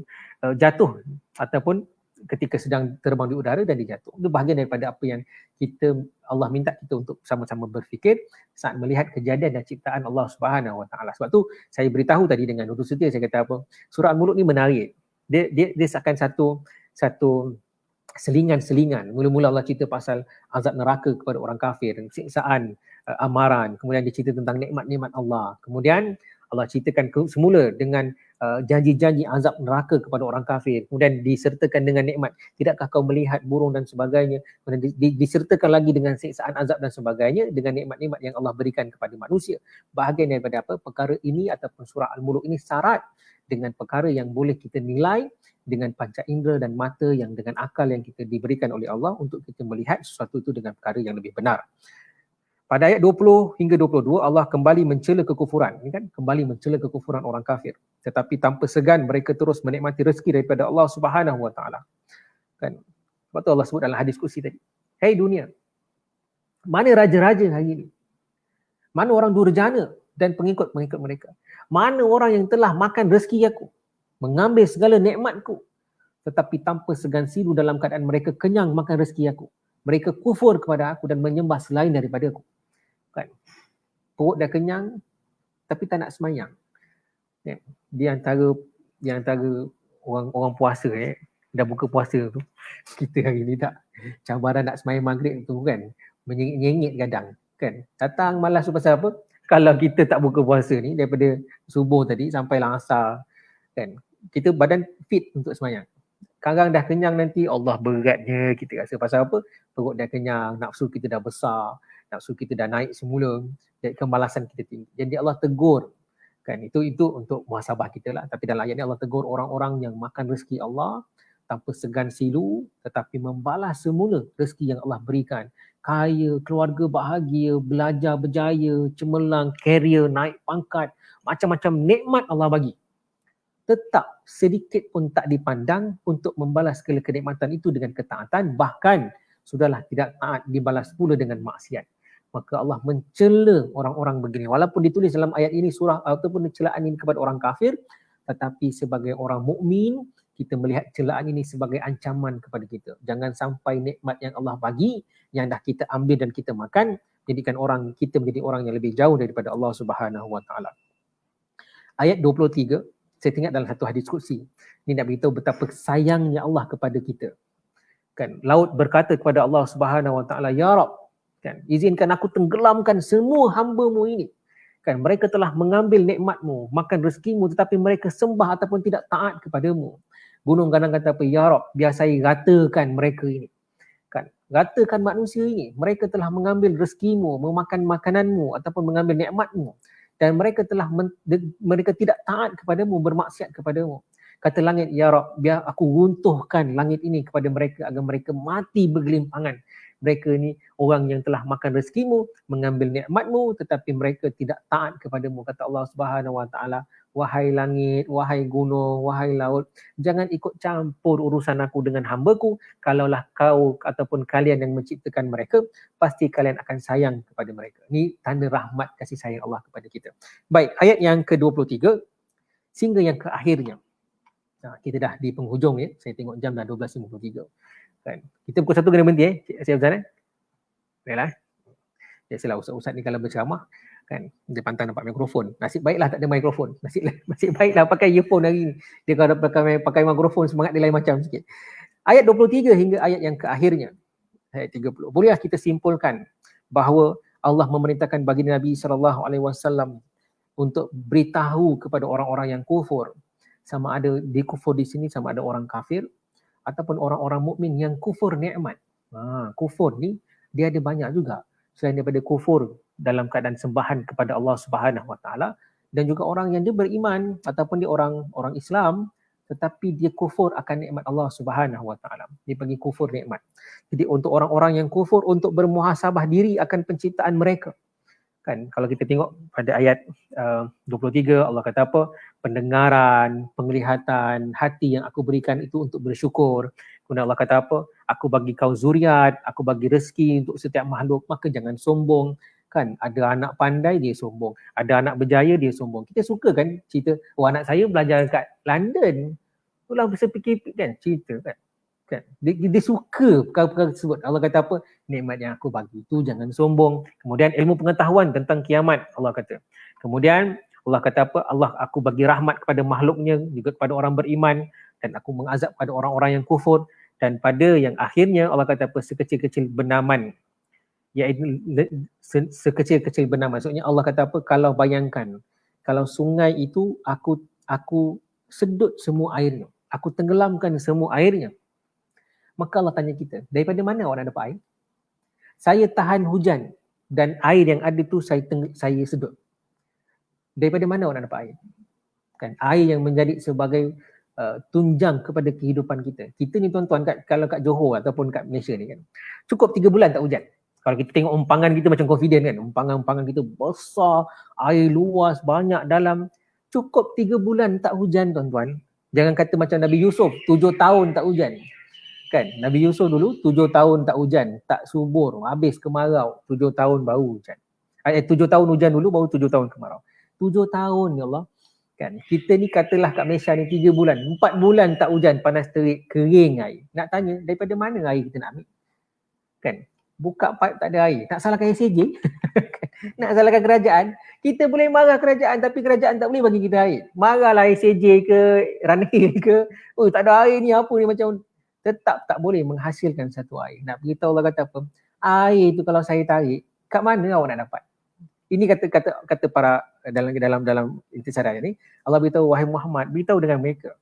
jatuh ataupun ketika sedang terbang di udara dan dia jatuh. Itu bahagian daripada apa yang Allah minta kita untuk sama-sama berfikir saat melihat kejadian dan ciptaan Allah Subhanahu Wa Taala. Sebab tu saya beritahu tadi dengan Nurul Setia, saya kata apa? Surah Al-Mulk ni menarik. Dia akan satu selingan. Mula-mula Allah cerita pasal azab neraka kepada orang kafir, siksaan, amaran. Kemudian dia cerita tentang nikmat-nikmat Allah. Kemudian Allah ceritakan semula dengan janji-janji azab neraka kepada orang kafir. Kemudian disertakan dengan nikmat. Tidakkah kau melihat burung dan sebagainya. Kemudian disertakan lagi dengan siksaan azab dan sebagainya dengan nikmat-nikmat yang Allah berikan kepada manusia. Bahagian daripada apa? Perkara ini ataupun surah Al-Mulk ini syarat dengan perkara yang boleh kita nilai dengan panca indera dan mata yang dengan akal yang kita diberikan oleh Allah untuk kita melihat sesuatu itu dengan perkara yang lebih benar. Pada ayat 20 hingga 22 Allah kembali mencela kekufuran. Ini kan kembali mencela kekufuran orang kafir. Tetapi tanpa segan mereka terus menikmati rezeki daripada Allah Subhanahu Wa Taala. Kan? Sebab tu Allah sebut dalam hadis kursi tadi. Hai dunia, mana raja-raja hari ini? Mana orang durjana dan pengikut-pengikut mereka? Mana orang yang telah makan rezeki aku, mengambil segala nikmatku, tetapi tanpa segan silu dalam keadaan mereka kenyang makan rezeki aku. Mereka kufur kepada aku dan menyembah selain daripada aku. Kan? Perut dah kenyang tapi tak nak semayang. Dia antara orang puasa dah buka puasa tu, kita hari ni tak cabaran nak semayang maghrib tu kan, menyengit-nyengit gadang kan. Datang malas tu pasal apa? Kalau kita tak buka puasa ni daripada subuh tadi sampai asar kan, kita badan fit untuk semayang. Sekarang dah kenyang nanti Allah beratnya kita rasa pasal apa? Perut dah kenyang, nafsu kita dah besar, nafsu kita dah naik semula, jadi kemalasan kita tinggi. Jadi Allah tegur kan, itu untuk muhasabah kita lah. Tapi dalam ayat ni Allah tegur orang-orang yang makan rezeki Allah tanpa segan silu tetapi membalas semula rezeki yang Allah berikan. Kaya, keluarga bahagia, belajar berjaya, cemerlang, karier, naik pangkat, macam-macam nikmat Allah bagi. Tetap sedikit pun tak dipandang untuk membalas segala kenikmatan itu dengan ketaatan, bahkan sudahlah tidak taat dibalas pula dengan maksiat. Maka Allah mencela orang-orang begini. Walaupun ditulis dalam ayat ini surah ataupun celaan ini kepada orang kafir, tetapi sebagai orang mukmin kita melihat celaan ini sebagai ancaman kepada kita. Jangan sampai nikmat yang Allah bagi yang dah kita ambil dan kita makan jadikan kita menjadi orang yang lebih jauh daripada Allah Subhanahu Wa Taala. Ayat 23 saya tengok dalam satu hadis kursi. Ini nak beritahu betapa sayangnya Allah kepada kita. Kan, laut berkata kepada Allah Subhanahu Wa Taala, ya Rabb, kan, izinkan aku tenggelamkan semua hamba-Mu ini. Kan, mereka telah mengambil nikmat-Mu, makan rezekimu, tetapi mereka sembah ataupun tidak taat kepadamu. Gunung kadang kata apa? Ya Rabb, biar saya ratakan mereka ini. Kan, ratakan manusia ini. Mereka telah mengambil rezekimu, memakan makananmu ataupun mengambil nikmat-Mu. Dan mereka mereka tidak taat kepadamu, bermaksiat kepadamu. Kata langit, ya Rabb, biar aku runtuhkan langit ini kepada mereka agar mereka mati bergelimpangan. Mereka ni orang yang telah makan rezekimu, mengambil nikmatmu, tetapi mereka tidak taat kepadamu. Kata Allah Subhanahu Wa Taala, wahai langit, wahai gunung, wahai laut, jangan ikut campur urusan aku dengan hamba-Ku. Kalaulah kau ataupun kalian yang menciptakan mereka, pasti kalian akan sayang kepada mereka. Ini tanda rahmat kasih sayang Allah kepada kita. Baik, ayat yang ke-23 sehingga yang ke-akhirnya. Nah, kita dah di penghujung ya. Saya tengok jam dah 12.53. Kan. Kita pukul 1 kena berhenti Cik Abzan Baiklah. Biasalah ustaz-ustaz ni kalau berceramah kan dia pantang nampak mikrofon. Nasib baiklah tak ada mikrofon. Nasib baiklah pakai earphone hari ni. Dia kalau pakai mikrofon semangat dia lain macam sikit. Ayat 23 hingga ayat yang ke-akhirnya. Ayat 30. Bolehlah kita simpulkan bahawa Allah memerintahkan baginda Nabi SAW untuk beritahu kepada orang-orang yang kufur, sama ada di kufur di sini sama ada orang kafir ataupun orang-orang mukmin yang kufur nikmat. Kufur ni dia ada banyak juga. Selain daripada kufur dalam keadaan sembahan kepada Allah Subhanahu Wa Taala, dan juga orang yang dia beriman ataupun dia orang Islam tetapi dia kufur akan nikmat Allah Subhanahu Wa Taala. Dia panggil kufur nikmat. Jadi untuk orang-orang yang kufur untuk bermuhasabah diri akan penciptaan mereka. Kan kalau kita tengok pada ayat 23 Allah kata apa? Pendengaran, penglihatan, hati yang aku berikan itu untuk bersyukur. Kemudian Allah kata apa? Aku bagi kau zuriat, aku bagi rezeki untuk setiap makhluk, maka jangan sombong. Kan ada anak pandai dia sombong, ada anak berjaya dia sombong. Kita suka kan cerita, oh anak saya belajar kat London. Itulah bisa fikir kan cerita kan. Dia suka perkara-perkara tersebut. Allah kata apa? Nikmat yang aku bagi tu jangan sombong. Kemudian ilmu pengetahuan tentang kiamat, Allah kata. Kemudian Allah kata apa? Allah, aku bagi rahmat kepada makhluknya, juga kepada orang beriman, dan aku mengazab pada orang-orang yang kufur. Dan pada yang akhirnya Allah kata apa? Sekecil-kecil benaman, iaitu sekecil-kecil benar. Maksudnya Allah kata apa? Kalau bayangkan, kalau sungai itu aku sedut semua airnya, aku tenggelamkan semua airnya, maka Allah tanya kita, daripada mana awak nak dapat air? Saya tahan hujan dan air yang ada tu saya sedut. Daripada mana awak nak dapat air? Kan air yang menjadi sebagai tunjang kepada kehidupan kita. Kita ni tuan-tuan, kalau kat Johor ataupun kat Malaysia ni kan, cukup 3 bulan tak hujan. Kalau kita tengok umpangan kita macam confident kan, umpangan kita besar, air luas, banyak dalam. Cukup 3 bulan tak hujan tuan-tuan. Jangan kata macam Nabi Yusuf, 7 tahun tak hujan. Kan, Nabi Yusuf dulu 7 tahun tak hujan, tak subur, habis kemarau, 7 tahun baru hujan. 7 tahun hujan dulu, baru 7 tahun kemarau. 7 tahun, ya Allah. Kan, kita ni katalah kat Malaysia ni 3 bulan, 4 bulan tak hujan, panas terik, kering air. Nak tanya, daripada mana air kita nak ambil? Kan, buka pipe tak ada air. Nak salahkan SAJ? Nak salahkan kerajaan? Kita boleh marah kerajaan, tapi kerajaan tak boleh bagi kita air. Marahlah SAJ ke, Ranil ke, oh tak ada air ni, apa ni, macam tetap tak boleh menghasilkan satu air. Nak beritahu Allah kata apa? Air tu kalau saya tarik, kat mana awak nak dapat? Ini kata para dalam intisarah ni, Allah beritahu, wahai Muhammad, beritahu dengan mereka.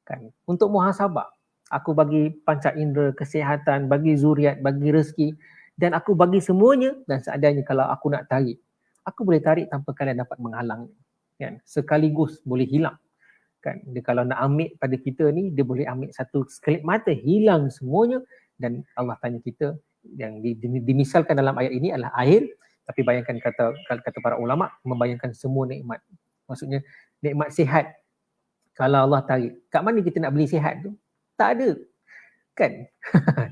Kan, untuk muhasabah, aku bagi panca indera, kesihatan, bagi zuriat, bagi rezeki, dan aku bagi semuanya, dan seadanya kalau aku nak tarik, aku boleh tarik tanpa kalian dapat menghalang. Kan, sekaligus boleh hilang. Kan, dia kalau nak ambil pada kita ni, dia boleh ambil satu sekelip mata, hilang semuanya. Dan Allah tanya kita, yang dimisalkan dalam ayat ini adalah air. Tapi bayangkan kata para ulama, membayangkan semua nikmat. Maksudnya nikmat sihat. Kalau Allah tarik, kat mana kita nak beli sihat tu? Tak ada. Kan?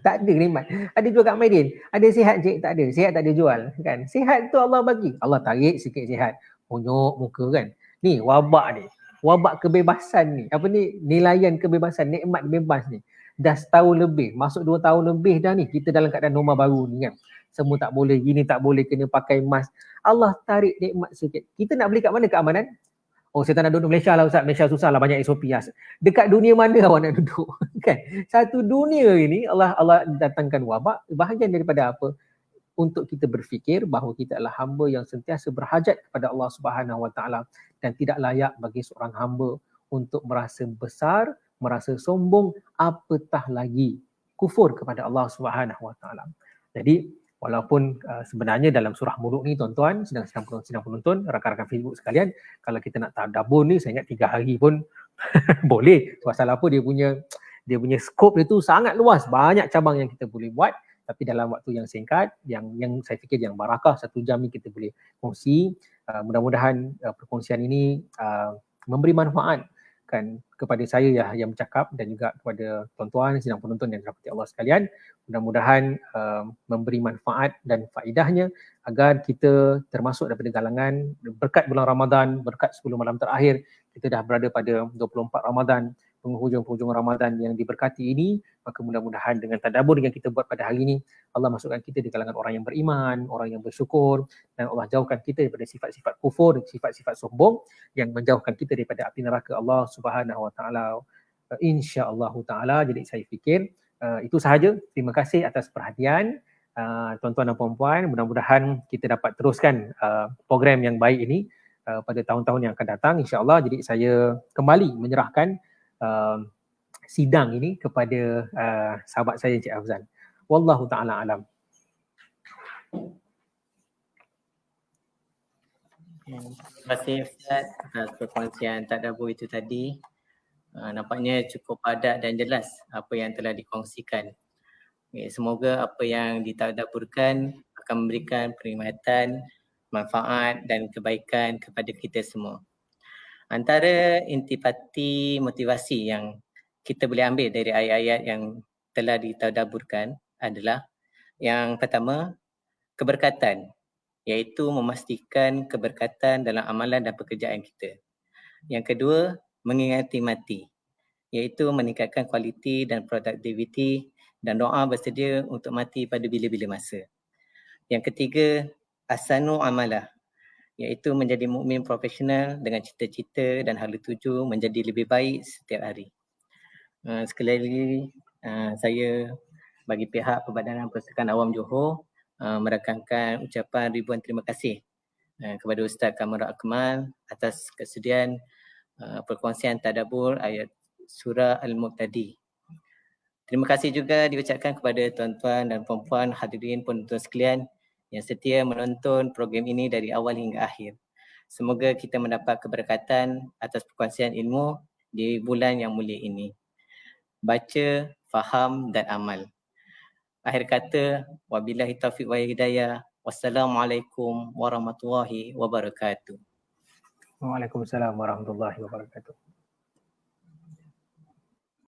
Tak ada nikmat. Ada jual kat Maidin, ada sihat cik? Tak ada. Sihat tak ada jual. Kan? Sihat tu Allah bagi. Allah tarik sikit sihat. Punyuk muka kan. Ni wabak ni. Wabak kebebasan ni. Apa ni? Nilaian kebebasan, nikmat bebas ni. Dah setahun lebih, masuk 2 tahun lebih dah ni, kita dalam keadaan norma baru ni kan. Semua tak boleh, gini tak boleh, kena pakai mask. Allah tarik nikmat sikit. Kita nak beli kat mana keamanan? Oh, saya tak nak duduk Malaysia lah Ustaz. Malaysia susah lah, banyak SOP lah. Dekat dunia mana awak nak duduk? Kan? Satu dunia ini Allah datangkan wabak, bahagian daripada apa? Untuk kita berfikir bahawa kita adalah hamba yang sentiasa berhajat kepada Allah Subhanahu Wa Taala, dan tidak layak bagi seorang hamba untuk merasa besar, merasa sombong, apatah lagi kufur kepada Allah Subhanahu Wa Taala. Jadi walaupun sebenarnya dalam surah Muluk ni tuan-tuan, sedang penonton, rakan-rakan Facebook sekalian, kalau kita nak tadabbur ni, saya ingat 3 hari pun boleh. Pasal apa? Dia punya skop dia tu sangat luas, banyak cabang yang kita boleh buat. Tapi dalam waktu yang singkat, yang saya fikir yang barakah, 1 jam ni kita boleh kongsi. Mudah-mudahan perkongsian ini memberi manfaat kan kepada saya yang bercakap, dan juga kepada tuan-tuan sidang penonton yang dirahmati Allah sekalian. Mudah-mudahan memberi manfaat dan faedahnya, agar kita termasuk daripada galangan berkat bulan Ramadan, berkat 10 malam terakhir. Kita dah berada pada 24 Ramadan, penghujung-penghujung Ramadan yang diberkati ini. Maka mudah-mudahan dengan tadabbur yang kita buat pada hari ini, Allah masukkan kita di kalangan orang yang beriman, orang yang bersyukur, dan Allah jauhkan kita daripada sifat-sifat kufur, sifat-sifat sombong yang menjauhkan kita daripada api neraka Allah Subhanahu Wa Taala, insya-Allah taala. Jadi saya fikir itu sahaja. Terima kasih atas perhatian tuan-tuan dan puan-puan. Mudah-mudahan kita dapat teruskan program yang baik ini pada tahun-tahun yang akan datang, insya-Allah. Jadi saya kembali menyerahkan sidang ini kepada sahabat saya Encik Afzal. Wallahu ta'ala alam. Terima kasih Ustaz atas perkongsian tadabbur itu tadi. Nampaknya cukup padat dan jelas apa yang telah dikongsikan. Semoga apa yang ditadabburkan akan memberikan perkhidmatan, manfaat dan kebaikan kepada kita semua. Antara intipati motivasi yang kita boleh ambil dari ayat-ayat yang telah ditadabburkan adalah yang pertama, keberkatan iaitu memastikan keberkatan dalam amalan dan pekerjaan kita. Yang kedua, mengingati mati, iaitu meningkatkan kualiti dan produktiviti dan doa bersedia untuk mati pada bila-bila masa. Yang ketiga, ahsanu amalah, iaitu menjadi mukmin profesional dengan cita-cita dan hala tuju menjadi lebih baik setiap hari. Sekali lagi, saya bagi pihak Perbadanan Perpustakaan Awam Johor merakamkan ucapan ribuan terima kasih kepada Ustaz Kamarul Akmal atas kesediaan perkongsian tadabbur ayat surah Al-Muqtadi. Terima kasih juga diucapkan kepada tuan-tuan dan puan-puan hadirin penonton sekalian yang setia menonton program ini dari awal hingga akhir. Semoga kita mendapat keberkatan atas perkongsian ilmu di bulan yang mulia ini. Baca, faham dan amal. Akhir kata, wabillahi taufiq wa hidayah. Wassalamualaikum warahmatullahi wabarakatuh. Waalaikumsalam warahmatullahi wabarakatuh.